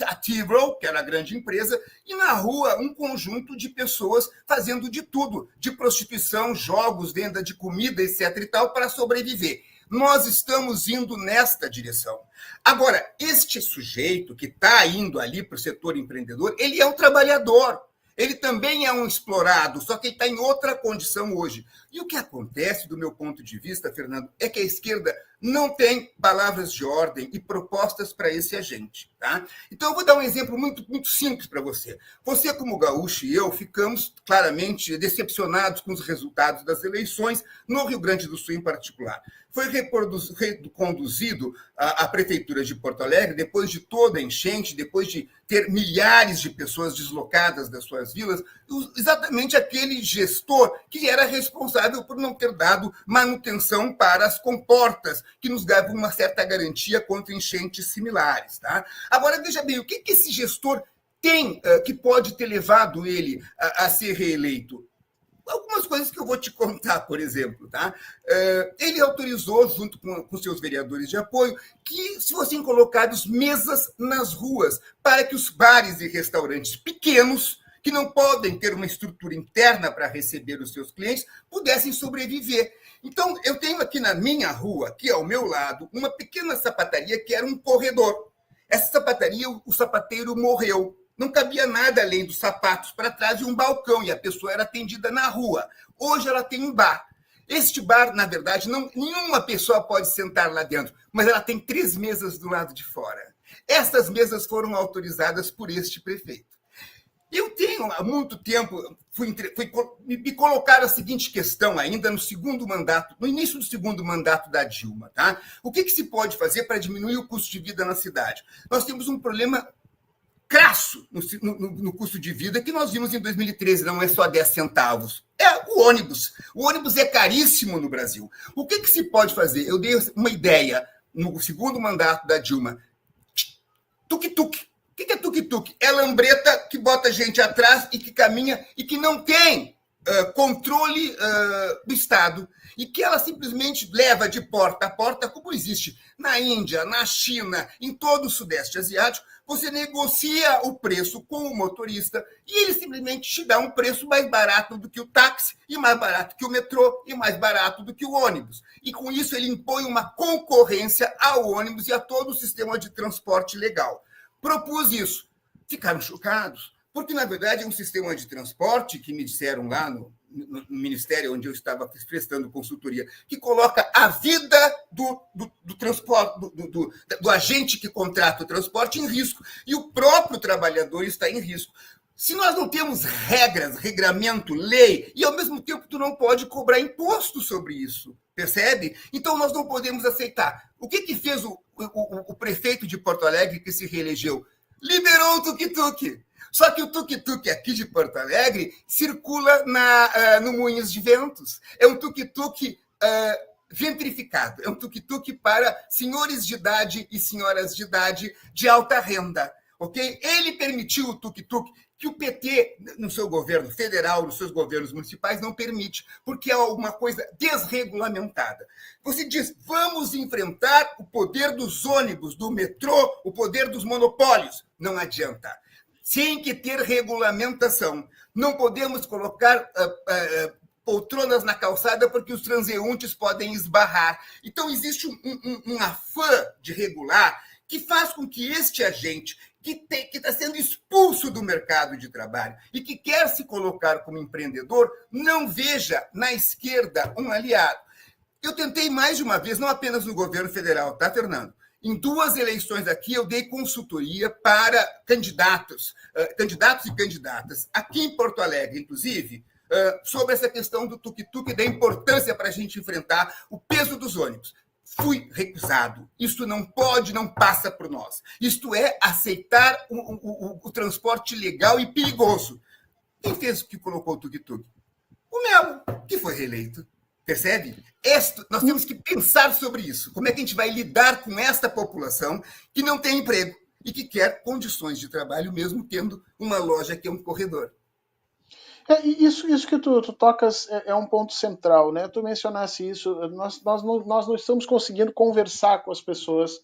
a Tyrrell, que era a grande empresa, e na rua um conjunto de pessoas fazendo de tudo, de prostituição, jogos, venda de comida, etc. e tal, para sobreviver. Nós estamos indo nesta direção. Agora, este sujeito que está indo ali para o setor empreendedor, ele é um trabalhador. Ele também é um explorado, só que ele está em outra condição hoje. E o que acontece, do meu ponto de vista, Fernando, é que a esquerda não tem palavras de ordem e propostas para esse agente. Tá? Então, eu vou dar um exemplo muito, muito simples para você. Você, como gaúcho, e eu ficamos claramente decepcionados com os resultados das eleições, no Rio Grande do Sul em particular. Foi reconduzido à Prefeitura de Porto Alegre, depois de toda a enchente, depois de ter milhares de pessoas deslocadas das suas vilas, exatamente aquele gestor que era responsável por não ter dado manutenção para as comportas, que nos davam uma certa garantia contra enchentes similares. Tá? Agora, veja bem, o que esse gestor tem que pode ter levado ele a ser reeleito? Algumas coisas que eu vou te contar, por exemplo. Tá? Ele autorizou, junto com seus vereadores de apoio, que se fossem colocados mesas nas ruas para que os bares e restaurantes pequenos, que não podem ter uma estrutura interna para receber os seus clientes, pudessem sobreviver. Então, eu tenho aqui na minha rua, aqui ao meu lado, uma pequena sapataria que era um corredor. Essa sapataria, o sapateiro morreu. Não cabia nada além dos sapatos para trás de um balcão, e a pessoa era atendida na rua. Hoje ela tem um bar. Este bar, na verdade, nenhuma pessoa pode sentar lá dentro, mas ela tem 3 mesas do lado de fora. Essas mesas foram autorizadas por este prefeito. Eu tenho, há muito tempo, me colocaram a seguinte questão ainda no segundo mandato, no início do segundo mandato da Dilma. Tá? O que se pode fazer para diminuir o custo de vida na cidade? Nós temos um problema crasso no custo de vida que nós vimos em 2013, não é só 10 centavos. É o ônibus. O ônibus é caríssimo no Brasil. O que se pode fazer? Eu dei uma ideia no segundo mandato da Dilma. Tuk-tuk. O que é tuk-tuk? É lambreta que bota gente atrás e que caminha e que não tem controle do Estado e que ela simplesmente leva de porta a porta, como existe na Índia, na China, em todo o Sudeste Asiático. Você negocia o preço com o motorista e ele simplesmente te dá um preço mais barato do que o táxi, e mais barato que o metrô, e mais barato do que o ônibus. E com isso ele impõe uma concorrência ao ônibus e a todo o sistema de transporte legal. Propus isso. Ficaram chocados, porque, na verdade, é um sistema de transporte que me disseram lá no ministério onde eu estava prestando consultoria, que coloca a vida do transporte, do agente que contrata o transporte em risco. E o próprio trabalhador está em risco. Se nós não temos regras, regramento, lei, e ao mesmo tempo tu não pode cobrar imposto sobre isso, percebe? Então nós não podemos aceitar. O que fez o prefeito de Porto Alegre que se reelegeu? Liberou o tuk-tuk. Só que o tuk-tuk aqui de Porto Alegre circula no Moinhos de Ventos. É um tuk-tuk gentrificado. É um tuk-tuk para senhores de idade e senhoras de idade de alta renda. Okay? Ele permitiu o tuk-tuk que o PT, no seu governo federal, nos seus governos municipais, não permite, porque é uma coisa desregulamentada. Você diz, vamos enfrentar o poder dos ônibus, do metrô, o poder dos monopólios. Não adianta. Tem que ter regulamentação. Não podemos colocar poltronas na calçada porque os transeuntes podem esbarrar. Então, existe um afã de regular que faz com que este agente que está sendo expulso do mercado de trabalho e que quer se colocar como empreendedor, não veja na esquerda um aliado. Eu tentei mais de uma vez, não apenas no governo federal, tá, Fernando? Em 2 eleições aqui, eu dei consultoria para candidatos e candidatas, aqui em Porto Alegre, inclusive, sobre essa questão do tuk-tuk e da importância para a gente enfrentar o peso dos ônibus. Fui recusado. Isto não pode, não passa por nós. Isto é aceitar o transporte legal e perigoso. Quem fez o que colocou o tuk-tuk? O Melo, que foi reeleito. Percebe? Nós temos que pensar sobre isso. Como é que a gente vai lidar com esta população que não tem emprego e que quer condições de trabalho, mesmo tendo uma loja que é um corredor? Isso que tu tocas é um ponto central, né? Tu mencionasse isso, nós não estamos conseguindo conversar com as pessoas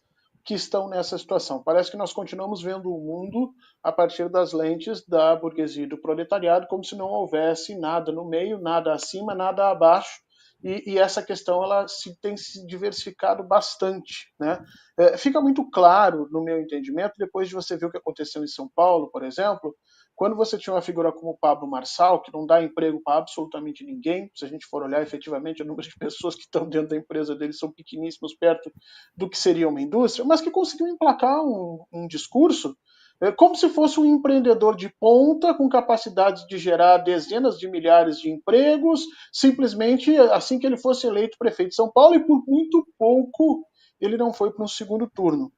que estão nessa situação. Parece que nós continuamos vendo o mundo a partir das lentes da burguesia e do proletariado, como se não houvesse nada no meio, nada acima, nada abaixo, e essa questão ela tem se diversificado bastante, né? Fica muito claro, no meu entendimento, depois de você ver o que aconteceu em São Paulo, por exemplo, quando você tinha uma figura como o Pablo Marçal, que não dá emprego para absolutamente ninguém, se a gente for olhar efetivamente o número de pessoas que estão dentro da empresa dele são pequeníssimos perto do que seria uma indústria, mas que conseguiu emplacar um discurso como se fosse um empreendedor de ponta com capacidade de gerar dezenas de milhares de empregos, simplesmente assim que ele fosse eleito prefeito de São Paulo, e por muito pouco ele não foi para um segundo turno.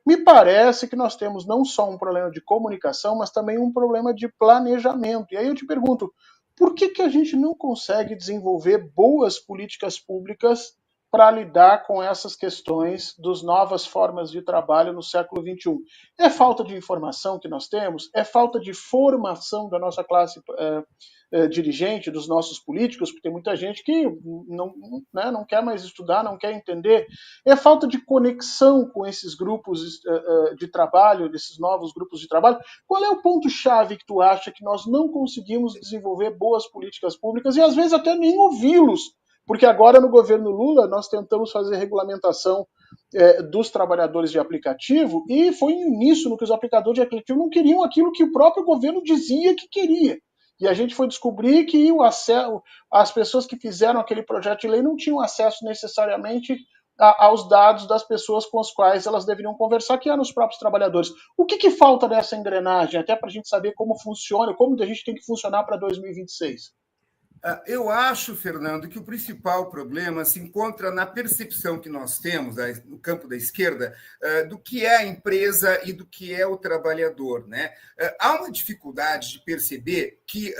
Me parece que nós temos não só um problema de comunicação, mas também um problema de planejamento. E aí eu te pergunto, por que a gente não consegue desenvolver boas políticas públicas para lidar com essas questões das novas formas de trabalho no século XXI? É falta de informação que nós temos? É falta de formação da nossa classe dirigente, dos nossos políticos, porque tem muita gente que não quer mais estudar, não quer entender. É falta de conexão com esses grupos de trabalho, desses novos grupos de trabalho. Qual é o ponto-chave que tu acha que nós não conseguimos desenvolver boas políticas públicas e às vezes até nem ouvi-los? Porque agora no governo Lula nós tentamos fazer regulamentação dos trabalhadores de aplicativo e foi em uníssono que os aplicadores de aplicativo não queriam aquilo que o próprio governo dizia que queria. E a gente foi descobrir que as pessoas que fizeram aquele projeto de lei não tinham acesso necessariamente aos dados das pessoas com as quais elas deveriam conversar, que eram os próprios trabalhadores. O que falta nessa engrenagem, até para a gente saber como funciona, como a gente tem que funcionar para 2026? Eu acho, Fernando, que o principal problema se encontra na percepção que nós temos no campo da esquerda do que é a empresa e do que é o trabalhador, né? Há uma dificuldade de perceber que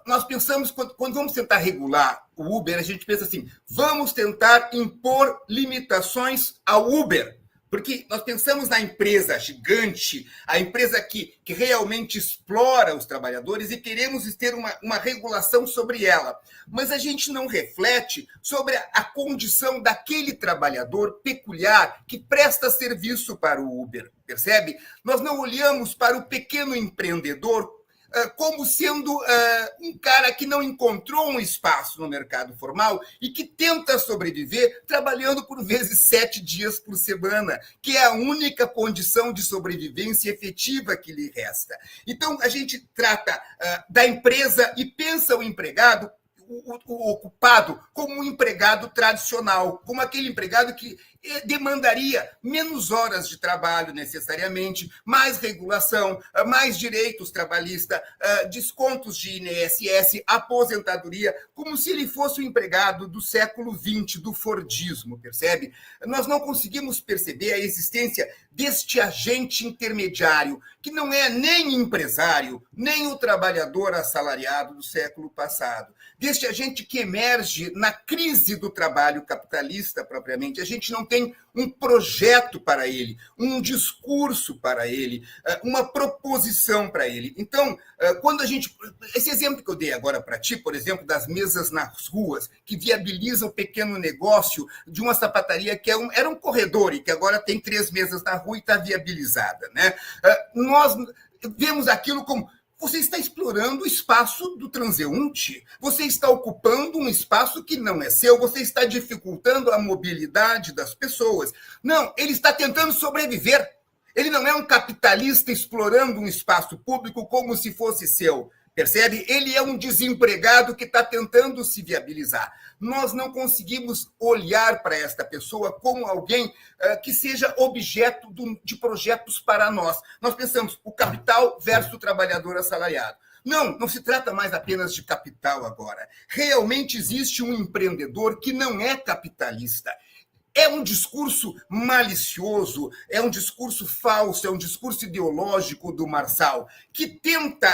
nós pensamos, quando vamos tentar regular o Uber, a gente pensa assim, vamos tentar impor limitações ao Uber. Porque nós pensamos na empresa gigante, a empresa que realmente explora os trabalhadores e queremos ter uma regulação sobre ela. Mas a gente não reflete sobre a condição daquele trabalhador peculiar que presta serviço para o Uber, percebe? Nós não olhamos para o pequeno empreendedor como sendo um cara que não encontrou um espaço no mercado formal e que tenta sobreviver trabalhando por vezes 7 dias por semana, que é a única condição de sobrevivência efetiva que lhe resta. Então, a gente trata da empresa e pensa o empregado, o ocupado, como um empregado tradicional, como aquele empregado que demandaria menos horas de trabalho necessariamente, mais regulação, mais direitos trabalhistas, descontos de INSS, aposentadoria, como se ele fosse o empregado do século XX, do Fordismo, percebe? Nós não conseguimos perceber a existência deste agente intermediário, que não é nem empresário, nem o trabalhador assalariado do século passado. Deste agente que emerge na crise do trabalho capitalista, propriamente. A gente não tem um projeto para ele, um discurso para ele, uma proposição para ele. Então, quando a gente... Esse exemplo que eu dei agora para ti, por exemplo, das mesas nas ruas, que viabilizam o pequeno negócio de uma sapataria que era um corredor e que agora tem 3 mesas na rua e está viabilizada, né? Nós vemos aquilo como... Você está explorando o espaço do transeunte, você está ocupando um espaço que não é seu, você está dificultando a mobilidade das pessoas. Não, ele está tentando sobreviver. Ele não é um capitalista explorando um espaço público como se fosse seu. Percebe? Ele é um desempregado que está tentando se viabilizar. Nós não conseguimos olhar para esta pessoa como alguém que seja objeto de projetos para nós. Nós pensamos o capital versus o trabalhador assalariado. Não se trata mais apenas de capital agora. Realmente existe um empreendedor que não é capitalista. É um discurso malicioso, é um discurso falso, é um discurso ideológico do Marçal, que tenta...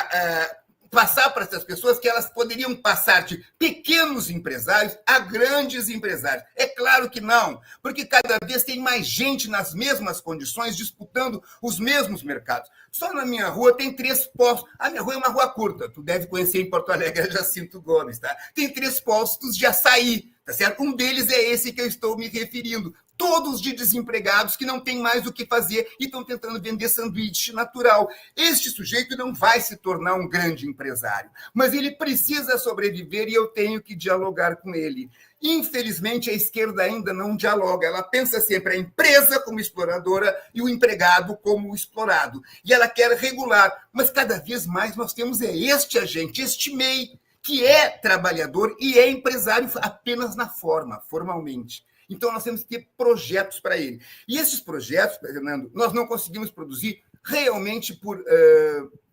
passar para essas pessoas que elas poderiam passar de pequenos empresários a grandes empresários. É claro que não, porque cada vez tem mais gente nas mesmas condições disputando os mesmos mercados. Só na minha rua tem 3 postos. A minha rua é uma rua curta, tu deve conhecer em Porto Alegre, é Jacinto Gomes, tá? Tem 3 postos de açaí, tá certo? Um deles é esse que eu estou me referindo. Todos de desempregados que não têm mais o que fazer e estão tentando vender sanduíche natural. Este sujeito não vai se tornar um grande empresário, mas ele precisa sobreviver e eu tenho que dialogar com ele. Infelizmente, a esquerda ainda não dialoga. Ela pensa sempre a empresa como exploradora e o empregado como explorado. E ela quer regular, mas cada vez mais nós temos este agente, este MEI, que é trabalhador e é empresário apenas na forma, formalmente. Então, nós temos que ter projetos para ele. E esses projetos, Fernando, nós não conseguimos produzir realmente por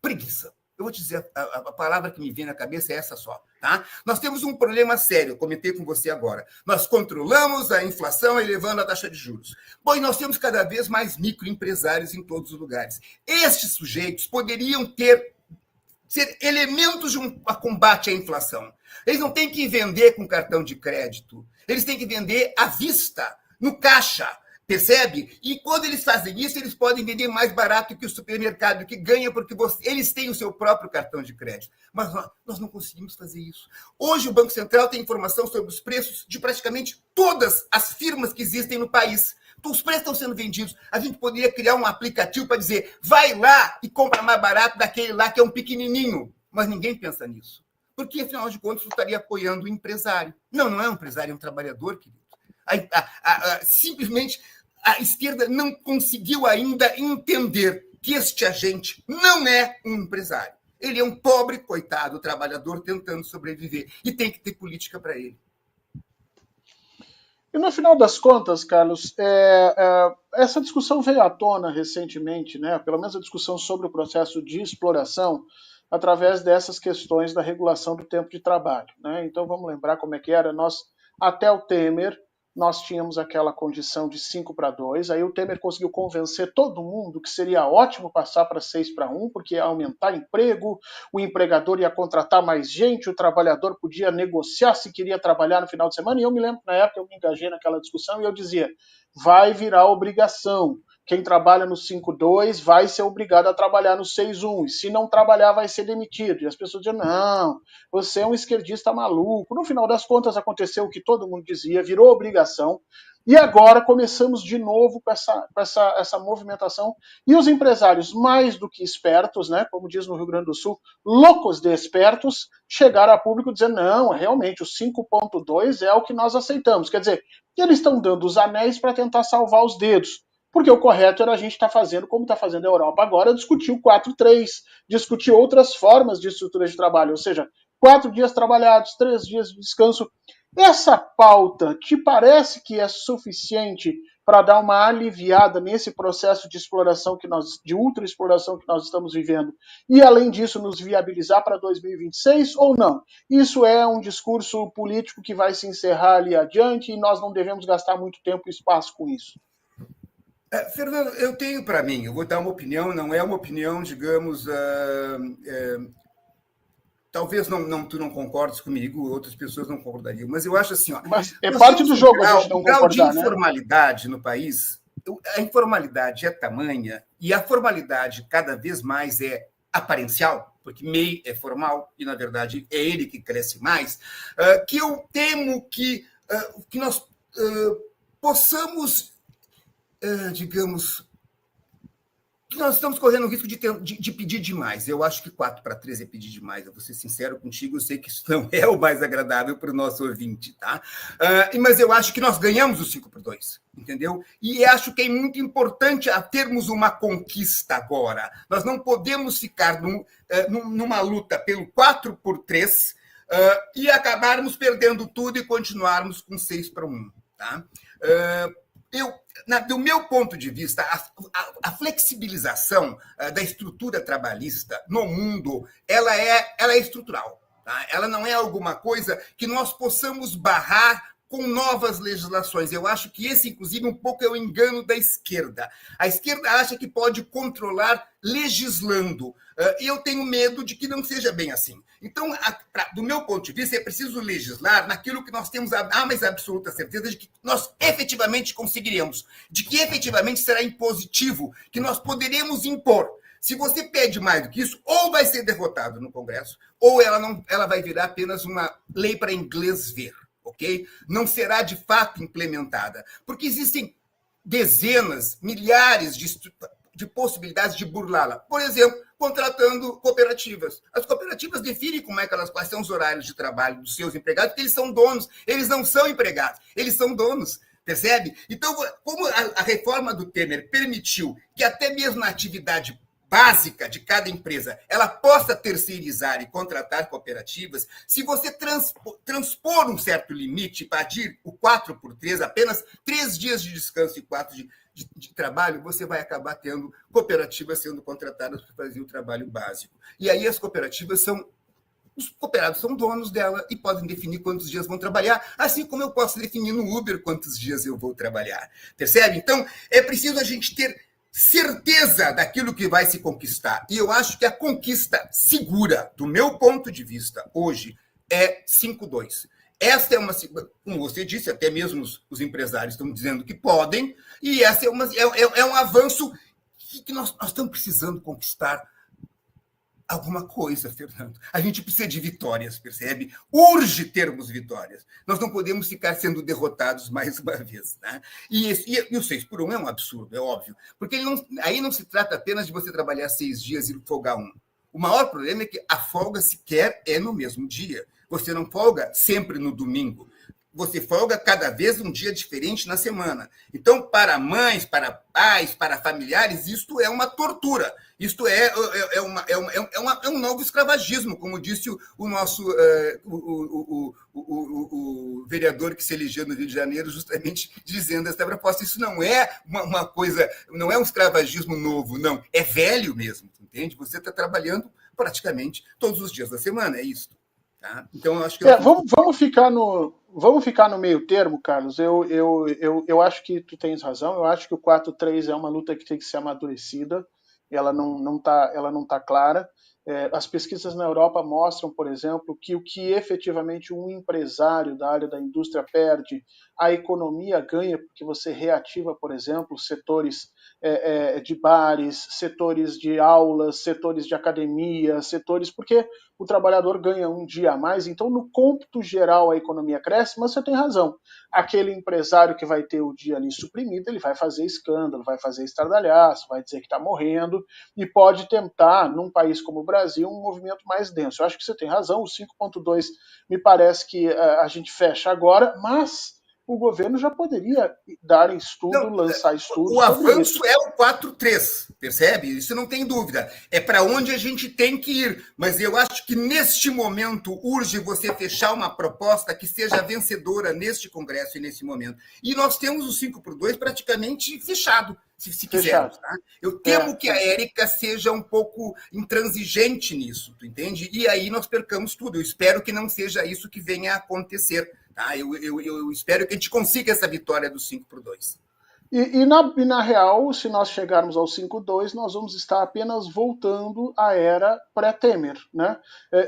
preguiça. Eu vou te dizer, a palavra que me vem na cabeça é essa só. Tá? Nós temos um problema sério, eu comentei com você agora. Nós controlamos a inflação elevando a taxa de juros. Bom, e nós temos cada vez mais microempresários em todos os lugares. Estes sujeitos poderiam ser elementos de um combate à inflação. Eles não têm que vender com cartão de crédito. Eles têm que vender à vista, no caixa, percebe? E quando eles fazem isso, eles podem vender mais barato que o supermercado, que ganha porque eles têm o seu próprio cartão de crédito. Mas nós não conseguimos fazer isso. Hoje o Banco Central tem informação sobre os preços de praticamente todas as firmas que existem no país. Então, os preços estão sendo vendidos. A gente poderia criar um aplicativo para dizer, vai lá e compra mais barato daquele lá que é um pequenininho. Mas ninguém pensa nisso. Porque, afinal de contas, você estaria apoiando o empresário. Não é um empresário, é um trabalhador, querido. Simplesmente, a esquerda não conseguiu ainda entender que este agente não é um empresário. Ele é um pobre, coitado, trabalhador tentando sobreviver. E tem que ter política para ele. E no final das contas, Carlos, essa discussão veio à tona recentemente, né? Pelo menos a discussão sobre o processo de exploração, através dessas questões da regulação do tempo de trabalho, né? Então vamos lembrar como é que era. Até o Temer, nós tínhamos aquela condição de 5-2, aí o Temer conseguiu convencer todo mundo que seria ótimo passar para 6-1, porque ia aumentar emprego, o empregador ia contratar mais gente, o trabalhador podia negociar se queria trabalhar no final de semana, e eu me lembro que na época eu me engajei naquela discussão e eu dizia, vai virar obrigação. Quem trabalha no 5-2 vai ser obrigado a trabalhar no 6-1. E se não trabalhar, vai ser demitido. E as pessoas diziam, não, você é um esquerdista maluco. No final das contas, aconteceu o que todo mundo dizia, virou obrigação. E agora começamos de novo com essa movimentação. E os empresários, mais do que espertos, né, como diz no Rio Grande do Sul, loucos de espertos, chegaram a público dizendo, não, realmente, o 5.2 é o que nós aceitamos. Quer dizer, eles estão dando os anéis para tentar salvar os dedos. Porque o correto era a gente estar fazendo, como está fazendo a Europa agora, discutir o 4-3, discutir outras formas de estrutura de trabalho, ou seja, 4 dias trabalhados, 3 dias de descanso. Essa pauta te parece que é suficiente para dar uma aliviada nesse processo de exploração de ultraexploração que nós estamos vivendo e, além disso, nos viabilizar para 2026 ou não? Isso é um discurso político que vai se encerrar ali adiante e nós não devemos gastar muito tempo e espaço com isso. Fernando, eu tenho para mim, eu vou dar uma opinião, não é uma opinião, digamos, talvez tu não concordes comigo, outras pessoas não concordariam, mas eu acho assim, ó, mas é parte do jogo a gente não concordar, grau de informalidade, né, no país. A informalidade é tamanha e a formalidade cada vez mais é aparencial, porque MEI é formal e, na verdade, é ele que cresce mais, que eu temo que nós possamos, digamos, que nós estamos correndo o risco de pedir demais. Eu acho que 4-3 é pedir demais. Eu vou ser sincero contigo, eu sei que isso não é o mais agradável para o nosso ouvinte, tá? Mas eu acho que nós ganhamos o 5-2, entendeu? E acho que é muito importante termos uma conquista agora. Nós não podemos ficar numa luta pelo 4-3 e acabarmos perdendo tudo e continuarmos com 6-1, tá? Do meu ponto de vista, a flexibilização da estrutura trabalhista no mundo, ela é estrutural. Tá? Ela não é alguma coisa que nós possamos barrar com novas legislações. Eu acho que esse, inclusive, um pouco é o engano da esquerda. A esquerda acha que pode controlar legislando. E eu tenho medo de que não seja bem assim. Então, do meu ponto de vista, é preciso legislar naquilo que nós temos a mais absoluta certeza de que nós efetivamente conseguiremos, de que efetivamente será impositivo, que nós poderemos impor. Se você pede mais do que isso, ou vai ser derrotado no Congresso, ou ela vai virar apenas uma lei para inglês ver, ok? Não será de fato implementada, porque existem dezenas, milhares de possibilidades de burlá-la. Por exemplo, contratando cooperativas. As cooperativas definem quais são os horários de trabalho dos seus empregados, porque eles são donos, eles não são empregados, eles são donos, percebe? Então, como a reforma do Temer permitiu que até mesmo na atividade básica de cada empresa ela possa terceirizar e contratar cooperativas, se você transpor um certo limite, partir o 4-3, apenas 3 dias de descanso e 4 de trabalho, você vai acabar tendo cooperativas sendo contratadas para fazer o trabalho básico. E aí os cooperados são donos dela e podem definir quantos dias vão trabalhar, assim como eu posso definir no Uber quantos dias eu vou trabalhar. Percebe? Então, é preciso a gente ter certeza daquilo que vai se conquistar. E eu acho que a conquista segura, do meu ponto de vista, hoje, é 5-2. Esta é uma, como você disse, até mesmo os empresários estão dizendo que podem, e essa é um avanço que nós estamos precisando conquistar alguma coisa, Fernando. A gente precisa de vitórias, percebe? Urge termos vitórias. Nós não podemos ficar sendo derrotados mais uma vez. Né? E o 6-1 é um absurdo, é óbvio, porque aí não se trata apenas de você trabalhar 6 dias e folgar 1. O maior problema é que a folga sequer é no mesmo dia. Você não folga sempre no domingo. Você folga cada vez um dia diferente na semana. Então, para mães, para pais, para familiares, isto é uma tortura. Isto é um novo escravagismo, como disse o nosso o vereador que se elegeu no Rio de Janeiro, justamente dizendo esta proposta. Isso não é uma coisa, não é um escravagismo novo, não. É velho mesmo, entende? Você está trabalhando praticamente todos os dias da semana, é isso. Tá? Então, eu acho que vamos ficar no meio termo, Carlos. Eu acho que tu tens razão. Eu acho que o 4-3 é uma luta que tem que ser amadurecida. Ela não tá clara. As pesquisas na Europa mostram, por exemplo, que o que efetivamente um empresário da área da indústria perde, a economia ganha, porque você reativa, por exemplo, setores de bares, setores de aulas, setores de academia, porque o trabalhador ganha um dia a mais. Então, no cômputo geral, a economia cresce, mas você tem razão. Aquele empresário que vai ter o dia ali suprimido, ele vai fazer escândalo, vai fazer estardalhaço, vai dizer que está morrendo, e pode tentar, num país como o Brasil, um movimento mais denso. Eu acho que você tem razão, o 5.2 me parece que a gente fecha agora, mas o governo já poderia dar estudo, Não, lançar estudo o sobre avanço isso. é o 4.3, percebe? Isso não tem dúvida. É para onde a gente tem que ir. Mas eu acho que neste momento urge você fechar uma proposta que seja vencedora neste Congresso e nesse momento. E nós temos o 5x2 praticamente fechado, se quisermos. Tá? Eu temo que a Érica seja um pouco intransigente nisso, tu entende? E aí nós percamos tudo. Eu espero que não seja isso que venha a acontecer. Tá? Eu espero que a gente consiga essa vitória do 5x2. E na real, se nós chegarmos ao 5-2, nós vamos estar apenas voltando à era pré-Temer. Né?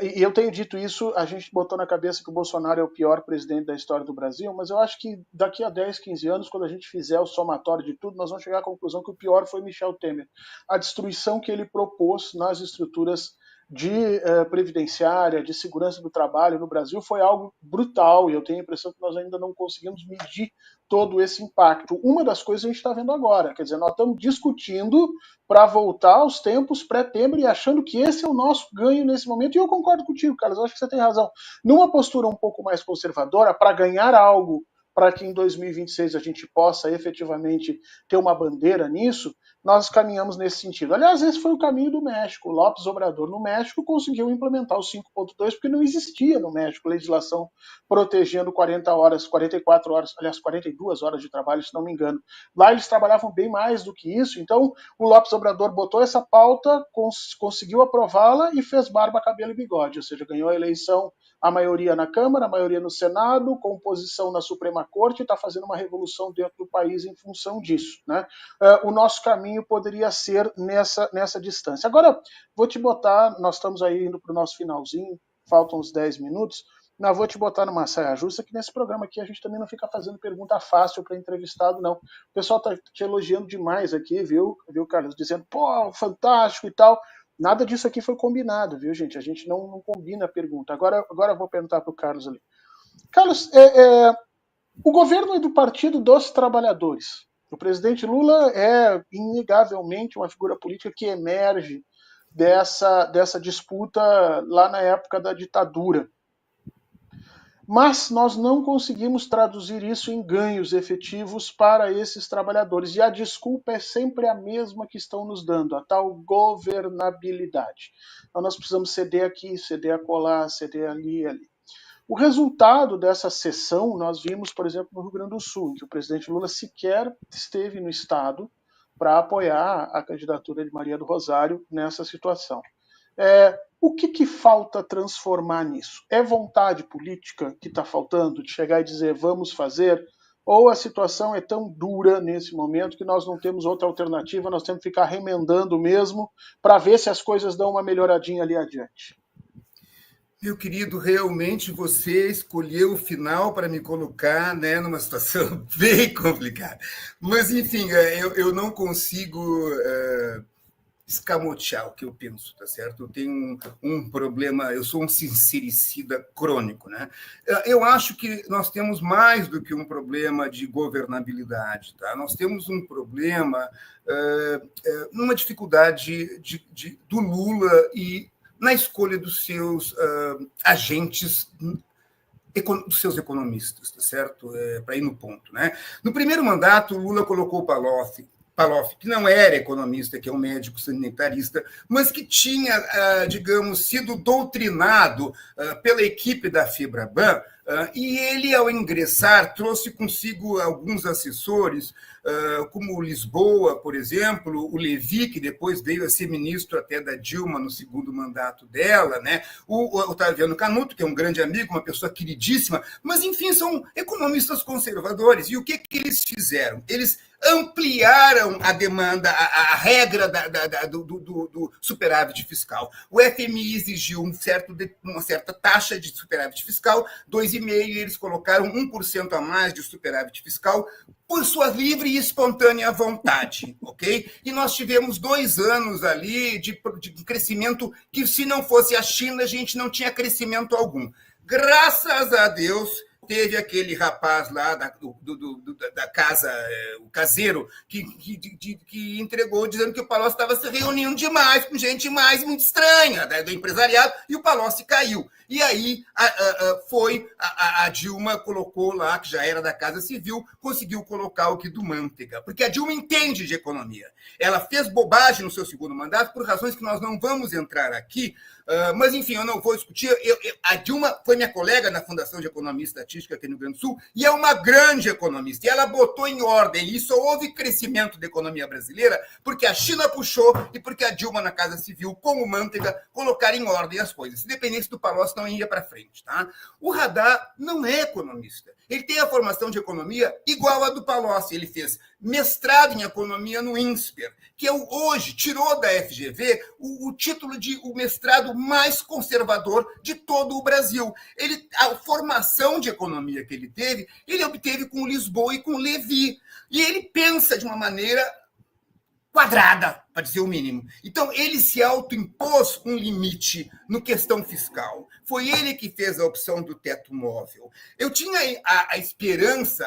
E eu tenho dito isso, a gente botou na cabeça que o Bolsonaro é o pior presidente da história do Brasil, mas eu acho que daqui a 10, 15 anos, quando a gente fizer o somatório de tudo, nós vamos chegar à conclusão que o pior foi Michel Temer. A destruição que ele propôs nas estruturas de previdenciária, de segurança do trabalho no Brasil foi algo brutal, e eu tenho a impressão que nós ainda não conseguimos medir todo esse impacto. Uma das coisas a gente está vendo agora, quer dizer, nós estamos discutindo para voltar aos tempos pré-Temer e achando que esse é o nosso ganho nesse momento, e eu concordo contigo, Carlos, eu acho que você tem razão. Numa postura um pouco mais conservadora, para ganhar algo, para que em 2026 a gente possa efetivamente ter uma bandeira nisso, nós caminhamos nesse sentido. Aliás, esse foi o caminho do México. O López Obrador, no México, conseguiu implementar o 5.2 porque não existia no México legislação protegendo 40 horas, 44 horas, aliás, 42 horas de trabalho, se não me engano. Lá eles trabalhavam bem mais do que isso, então o López Obrador botou essa pauta, conseguiu aprová-la e fez barba, cabelo e bigode, ou seja, ganhou a eleição, a maioria na Câmara, a maioria no Senado, composição na Suprema Corte, e está fazendo uma revolução dentro do país em função disso. Né? O nosso caminho poderia ser nessa distância. Agora, vou te botar, nós estamos aí indo para o nosso finalzinho, faltam uns 10 minutos, não, vou te botar numa saia justa, que nesse programa aqui a gente também não fica fazendo pergunta fácil para entrevistado, não. O pessoal tá te elogiando demais aqui, viu, Carlos? Dizendo, pô, fantástico e tal. Nada disso aqui foi combinado, viu, gente? A gente não combina a pergunta. Agora eu vou perguntar para o Carlos ali. Carlos, o governo é do Partido dos Trabalhadores. O presidente Lula é, inegavelmente, uma figura política que emerge dessa disputa lá na época da ditadura. Mas nós não conseguimos traduzir isso em ganhos efetivos para esses trabalhadores. E a desculpa é sempre a mesma que estão nos dando, a tal governabilidade. Então nós precisamos ceder aqui, ceder acolá, ceder ali e ali. O resultado dessa sessão nós vimos, por exemplo, no Rio Grande do Sul, em que o presidente Lula sequer esteve no Estado para apoiar a candidatura de Maria do Rosário nessa situação. O que falta transformar nisso? É vontade política que está faltando de chegar e dizer vamos fazer? Ou a situação é tão dura nesse momento que nós não temos outra alternativa, nós temos que ficar remendando mesmo para ver se as coisas dão uma melhoradinha ali adiante? Meu querido, realmente você escolheu o final para me colocar, né, numa situação bem complicada. Mas, enfim, eu não consigo escamotear o que eu penso, tá certo? Eu tenho um problema, eu sou um sincericida crônico, né? Eu acho que nós temos mais do que um problema de governabilidade, tá? Nós temos um problema, uma dificuldade do Lula e na escolha dos seus agentes, dos seus economistas, tá certo? Para ir no ponto, né? No primeiro mandato, o Lula colocou o Palocci, que não era economista, que é um médico sanitarista, mas que tinha, digamos, sido doutrinado pela equipe da Febraban, e ele, ao ingressar, trouxe consigo alguns assessores, como o Lisboa, por exemplo, o Levi, que depois veio a ser ministro até da Dilma no segundo mandato dela, né? O Otaviano Canuto, que é um grande amigo, uma pessoa queridíssima, mas, enfim, são economistas conservadores. E o que eles fizeram? Eles ampliaram a demanda, a regra do superávit fiscal. O FMI exigiu uma certa taxa de superávit fiscal, 2,5%, e eles colocaram 1% a mais de superávit fiscal por sua livre e espontânea vontade, ok? E nós tivemos 2 anos ali de crescimento que, se não fosse a China, a gente não tinha crescimento algum. Graças a Deus, teve aquele rapaz lá da casa, o caseiro, que entregou dizendo que o Palocci estava se reunindo demais com gente mais muito estranha, né, do empresariado, e o Palocci caiu. E aí a Dilma colocou lá, que já era da Casa Civil, conseguiu colocar o que do Manteiga, porque a Dilma entende de economia. Ela fez bobagem no seu segundo mandato por razões que nós não vamos entrar aqui, mas, enfim, eu não vou discutir. A Dilma foi minha colega na Fundação de Economia e Estatística aqui no Rio Grande do Sul e é uma grande economista. E ela botou em ordem, e só houve crescimento da economia brasileira porque a China puxou e porque a Dilma, na Casa Civil, com o Manteiga, colocaram em ordem as coisas. Se dependesse do Palocci, não ia para frente. Tá? O Haddad não é economista. Ele tem a formação de economia igual a do Palocci. Ele fez mestrado em economia no INSPER, que hoje tirou da FGV o título de o mestrado mais conservador de todo o Brasil. A formação de economia que ele obteve com Lisboa e com Levi. E ele pensa de uma maneira quadrada, para dizer o mínimo. Então, ele se autoimpôs um limite no questão fiscal. Foi ele que fez a opção do teto móvel. Eu tinha a esperança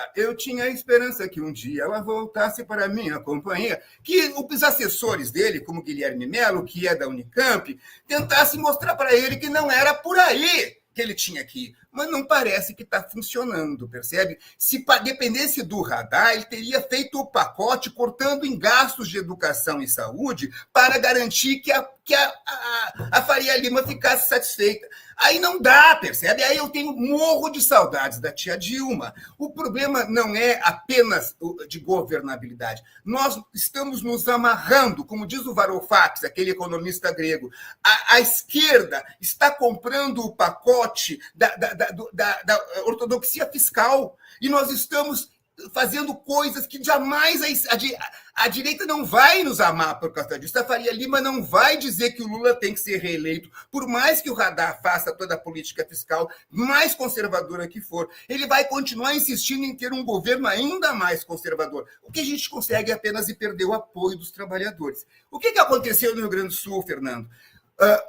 que um dia ela voltasse para a minha companhia, que os assessores dele, como Guilherme Melo, que é da Unicamp, tentassem mostrar para ele que não era por aí que ele tinha que ir. Mas não parece que está funcionando, percebe? Se dependesse do Haddad, ele teria feito o pacote cortando em gastos de educação e saúde para garantir que a Faria Lima ficasse satisfeita. Aí não dá, percebe? Aí eu morro de saudades da tia Dilma. O problema não é apenas de governabilidade. Nós estamos nos amarrando, como diz o Varoufakis, aquele economista grego. A esquerda está comprando o pacote da ortodoxia fiscal e nós estamos fazendo coisas que jamais a direita não vai nos amar por causa disso. A Faria Lima não vai dizer que o Lula tem que ser reeleito, por mais que o Haddad faça toda a política fiscal mais conservadora que for. Ele vai continuar insistindo em ter um governo ainda mais conservador. O que a gente consegue é apenas perder o apoio dos trabalhadores. O que aconteceu no Rio Grande do Sul, Fernando?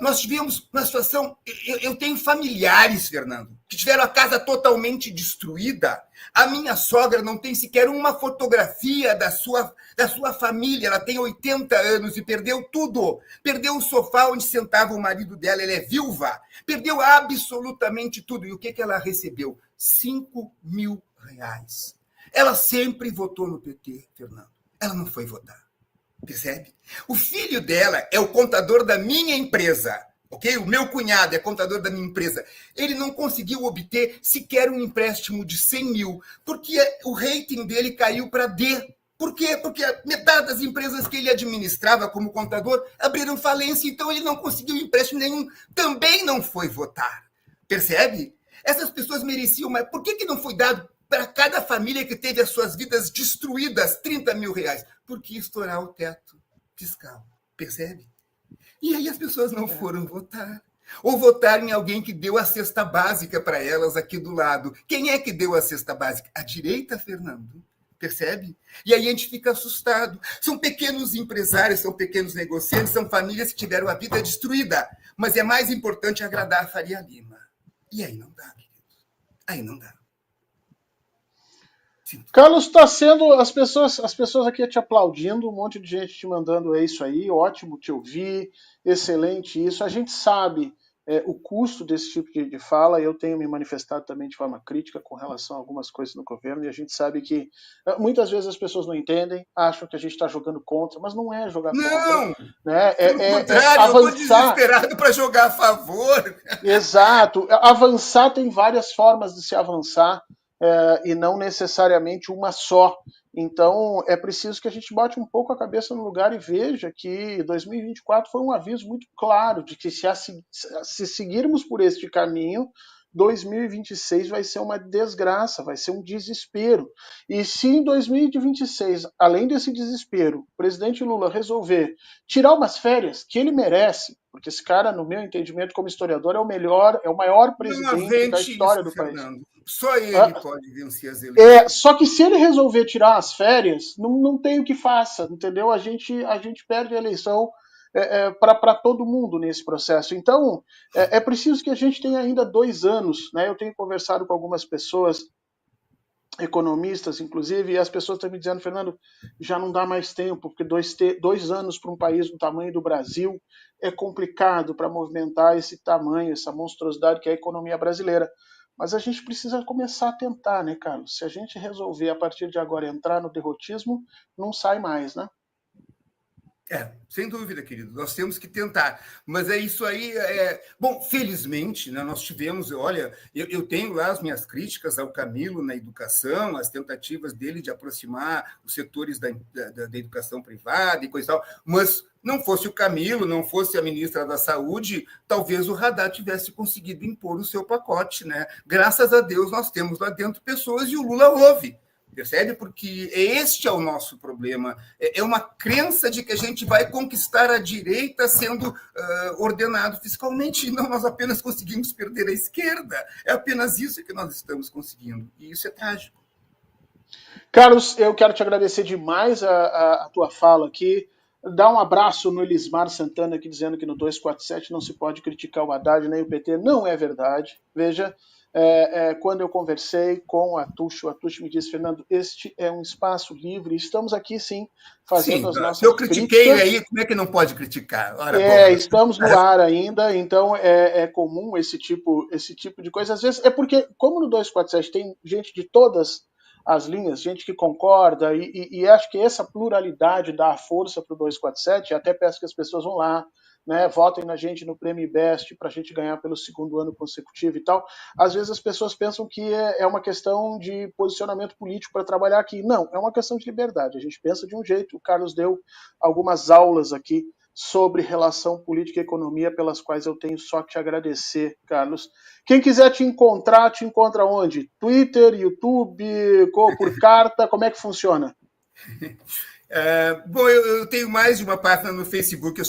Nós tivemos uma situação... Eu tenho familiares, Fernando, que tiveram a casa totalmente destruída. A minha sogra não tem sequer uma fotografia da sua família. Ela tem 80 anos e perdeu tudo. Perdeu o sofá onde sentava o marido dela. Ela é viúva. Perdeu absolutamente tudo. E o que ela recebeu? 5 mil reais. Ela sempre votou no PT, Fernando. Ela não foi votar. Percebe? O filho dela é o contador da minha empresa, ok? O meu cunhado é contador da minha empresa. Ele não conseguiu obter sequer um empréstimo de 100 mil, porque o rating dele caiu para D. Por quê? Porque metade das empresas que ele administrava como contador abriram falência, então ele não conseguiu empréstimo nenhum. Também não foi votar. Percebe? Essas pessoas mereciam, mas por que não foi dado para cada família que teve as suas vidas destruídas 30 mil reais? Porque estourar o teto fiscal, percebe? E aí as pessoas não foram votar. Ou votaram em alguém que deu a cesta básica para elas aqui do lado. Quem é que deu a cesta básica? A direita, Fernando. Percebe? E aí a gente fica assustado. São pequenos empresários, são pequenos negociantes, são famílias que tiveram a vida destruída. Mas é mais importante agradar a Faria Lima. E aí não dá, queridos. Aí não dá. Carlos, está sendo as pessoas aqui te aplaudindo, um monte de gente te mandando é isso aí, ótimo te ouvir, excelente isso. A gente sabe o custo desse tipo de fala, eu tenho me manifestado também de forma crítica com relação a algumas coisas no governo, e a gente sabe que muitas vezes as pessoas não entendem, acham que a gente está jogando contra, mas não é jogar contra. Não! Né? Pelo contrário, eu estou desesperado para jogar a favor. Exato. Avançar tem várias formas de se avançar, e não necessariamente uma só. Então, é preciso que a gente bote um pouco a cabeça no lugar e veja que 2024 foi um aviso muito claro de que se seguirmos por este caminho, 2026 vai ser uma desgraça, vai ser um desespero. E se em 2026, além desse desespero, o presidente Lula resolver tirar umas férias que ele merece, porque esse cara, no meu entendimento como historiador, é o maior presidente da história do país. Só ele pode vencer as eleições. Só que se ele resolver tirar as férias, não tem o que faça, entendeu? A gente perde a eleição para todo mundo nesse processo. Então, é preciso que a gente tenha ainda 2 anos, né? Eu tenho conversado com algumas pessoas, economistas, inclusive, e as pessoas estão me dizendo, Fernando, já não dá mais tempo, porque 2 anos para um país do tamanho do Brasil é complicado para movimentar esse tamanho, essa monstruosidade que é a economia brasileira. Mas a gente precisa começar a tentar, né, Carlos? Se a gente resolver, a partir de agora, entrar no derrotismo, não sai mais, né? Sem dúvida, querido. Nós temos que tentar. Mas é isso aí. Bom, felizmente, né, nós tivemos. Olha, eu tenho lá as minhas críticas ao Camilo na educação, as tentativas dele de aproximar os setores da educação privada e coisa e tal. Mas não fosse o Camilo, não fosse a ministra da Saúde, talvez o Haddad tivesse conseguido impor o seu pacote, né? Graças a Deus, nós temos lá dentro pessoas e o Lula ouve. Percebe? Porque este é o nosso problema. É uma crença de que a gente vai conquistar a direita sendo ordenado fiscalmente. Não, nós apenas conseguimos perder a esquerda. É apenas isso que nós estamos conseguindo. E isso é trágico. Carlos, eu quero te agradecer demais a tua fala aqui. Dá um abraço no Elismar Santana aqui dizendo que no 247 não se pode criticar o Haddad nem o PT. Não é verdade. Veja, quando eu conversei com a Tuxo me disse, Fernando, este é um espaço livre, estamos aqui sim, fazendo as nossas críticas. Se eu critiquei aí, como é que não pode criticar? Ora, estamos no ar ainda, então é comum esse tipo de coisa. Às vezes é porque, como no 247 tem gente de todas as linhas, gente que concorda, e acho que essa pluralidade dá força para o 247, até peço que as pessoas vão lá, né, votem na gente no Prêmio Best para a gente ganhar pelo 2º ano consecutivo e tal. Às vezes as pessoas pensam que é uma questão de posicionamento político para trabalhar aqui. Não, é uma questão de liberdade. A gente pensa de um jeito. O Carlos deu algumas aulas aqui sobre relação política e economia, pelas quais eu tenho só que te agradecer, Carlos. Quem quiser te encontra onde? Twitter, YouTube, por carta, como é que funciona? Bom, eu tenho mais de uma página no Facebook,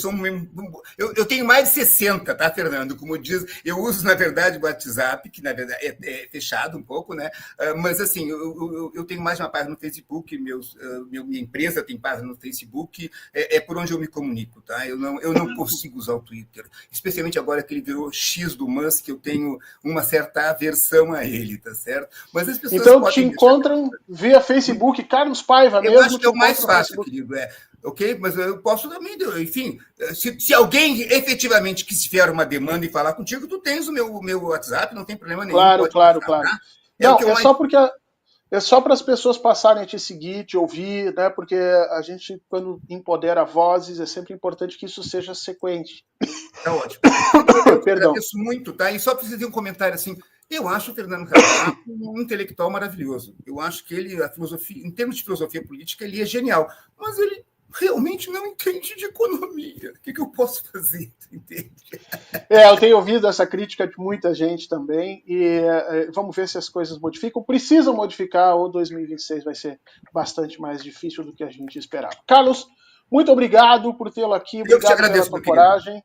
eu tenho mais de 60, tá, Fernando? Como diz, eu uso, na verdade, o WhatsApp, que na verdade é fechado um pouco, né? Mas assim, eu tenho mais de uma página no Facebook, minha empresa tem página no Facebook, é por onde eu me comunico, tá? Eu não consigo usar o Twitter, especialmente agora que ele virou X do Musk, eu tenho uma certa aversão a ele, tá certo? Mas as pessoas então te encontram via Facebook, Carlos Paiva mesmo. Eu acho que é o mais fácil, querido, ok? Mas eu posso também, enfim, se alguém efetivamente quiser uma demanda e falar contigo, tu tens o meu WhatsApp, não tem problema nenhum. Claro. Não, é só para as pessoas passarem a te seguir, te ouvir, né? Porque a gente, quando empodera vozes, é sempre importante que isso seja sequente. Tá ótimo. Eu agradeço muito, tá? E só preciso de um comentário assim. Eu acho o Fernando Haddad um intelectual maravilhoso. Eu acho que ele, em termos de filosofia política, ele é genial. Mas ele realmente não entende de economia. O que eu posso fazer? Entende? Eu tenho ouvido essa crítica de muita gente também. E vamos ver se as coisas modificam. Precisam modificar, ou 2026 vai ser bastante mais difícil do que a gente esperava. Carlos, muito obrigado por tê-lo aqui. Obrigado pela tua coragem.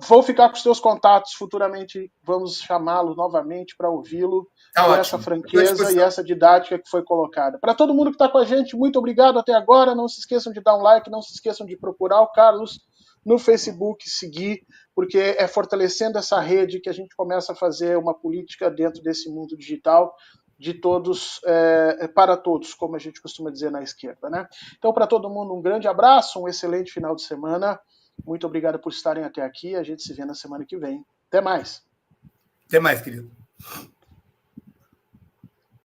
Vou ficar com os teus contatos futuramente, vamos chamá-lo novamente para ouvi-lo com essa franqueza e essa didática que foi colocada. Para todo mundo que está com a gente, muito obrigado até agora. Não se esqueçam de dar um like, não se esqueçam de procurar o Carlos no Facebook, seguir, porque é fortalecendo essa rede que a gente começa a fazer uma política dentro desse mundo digital de todos para todos, como a gente costuma dizer na esquerda, né? Então, para todo mundo, um grande abraço, um excelente final de semana. Muito obrigado por estarem até aqui. A gente se vê na semana que vem. Até mais. Até mais, querido.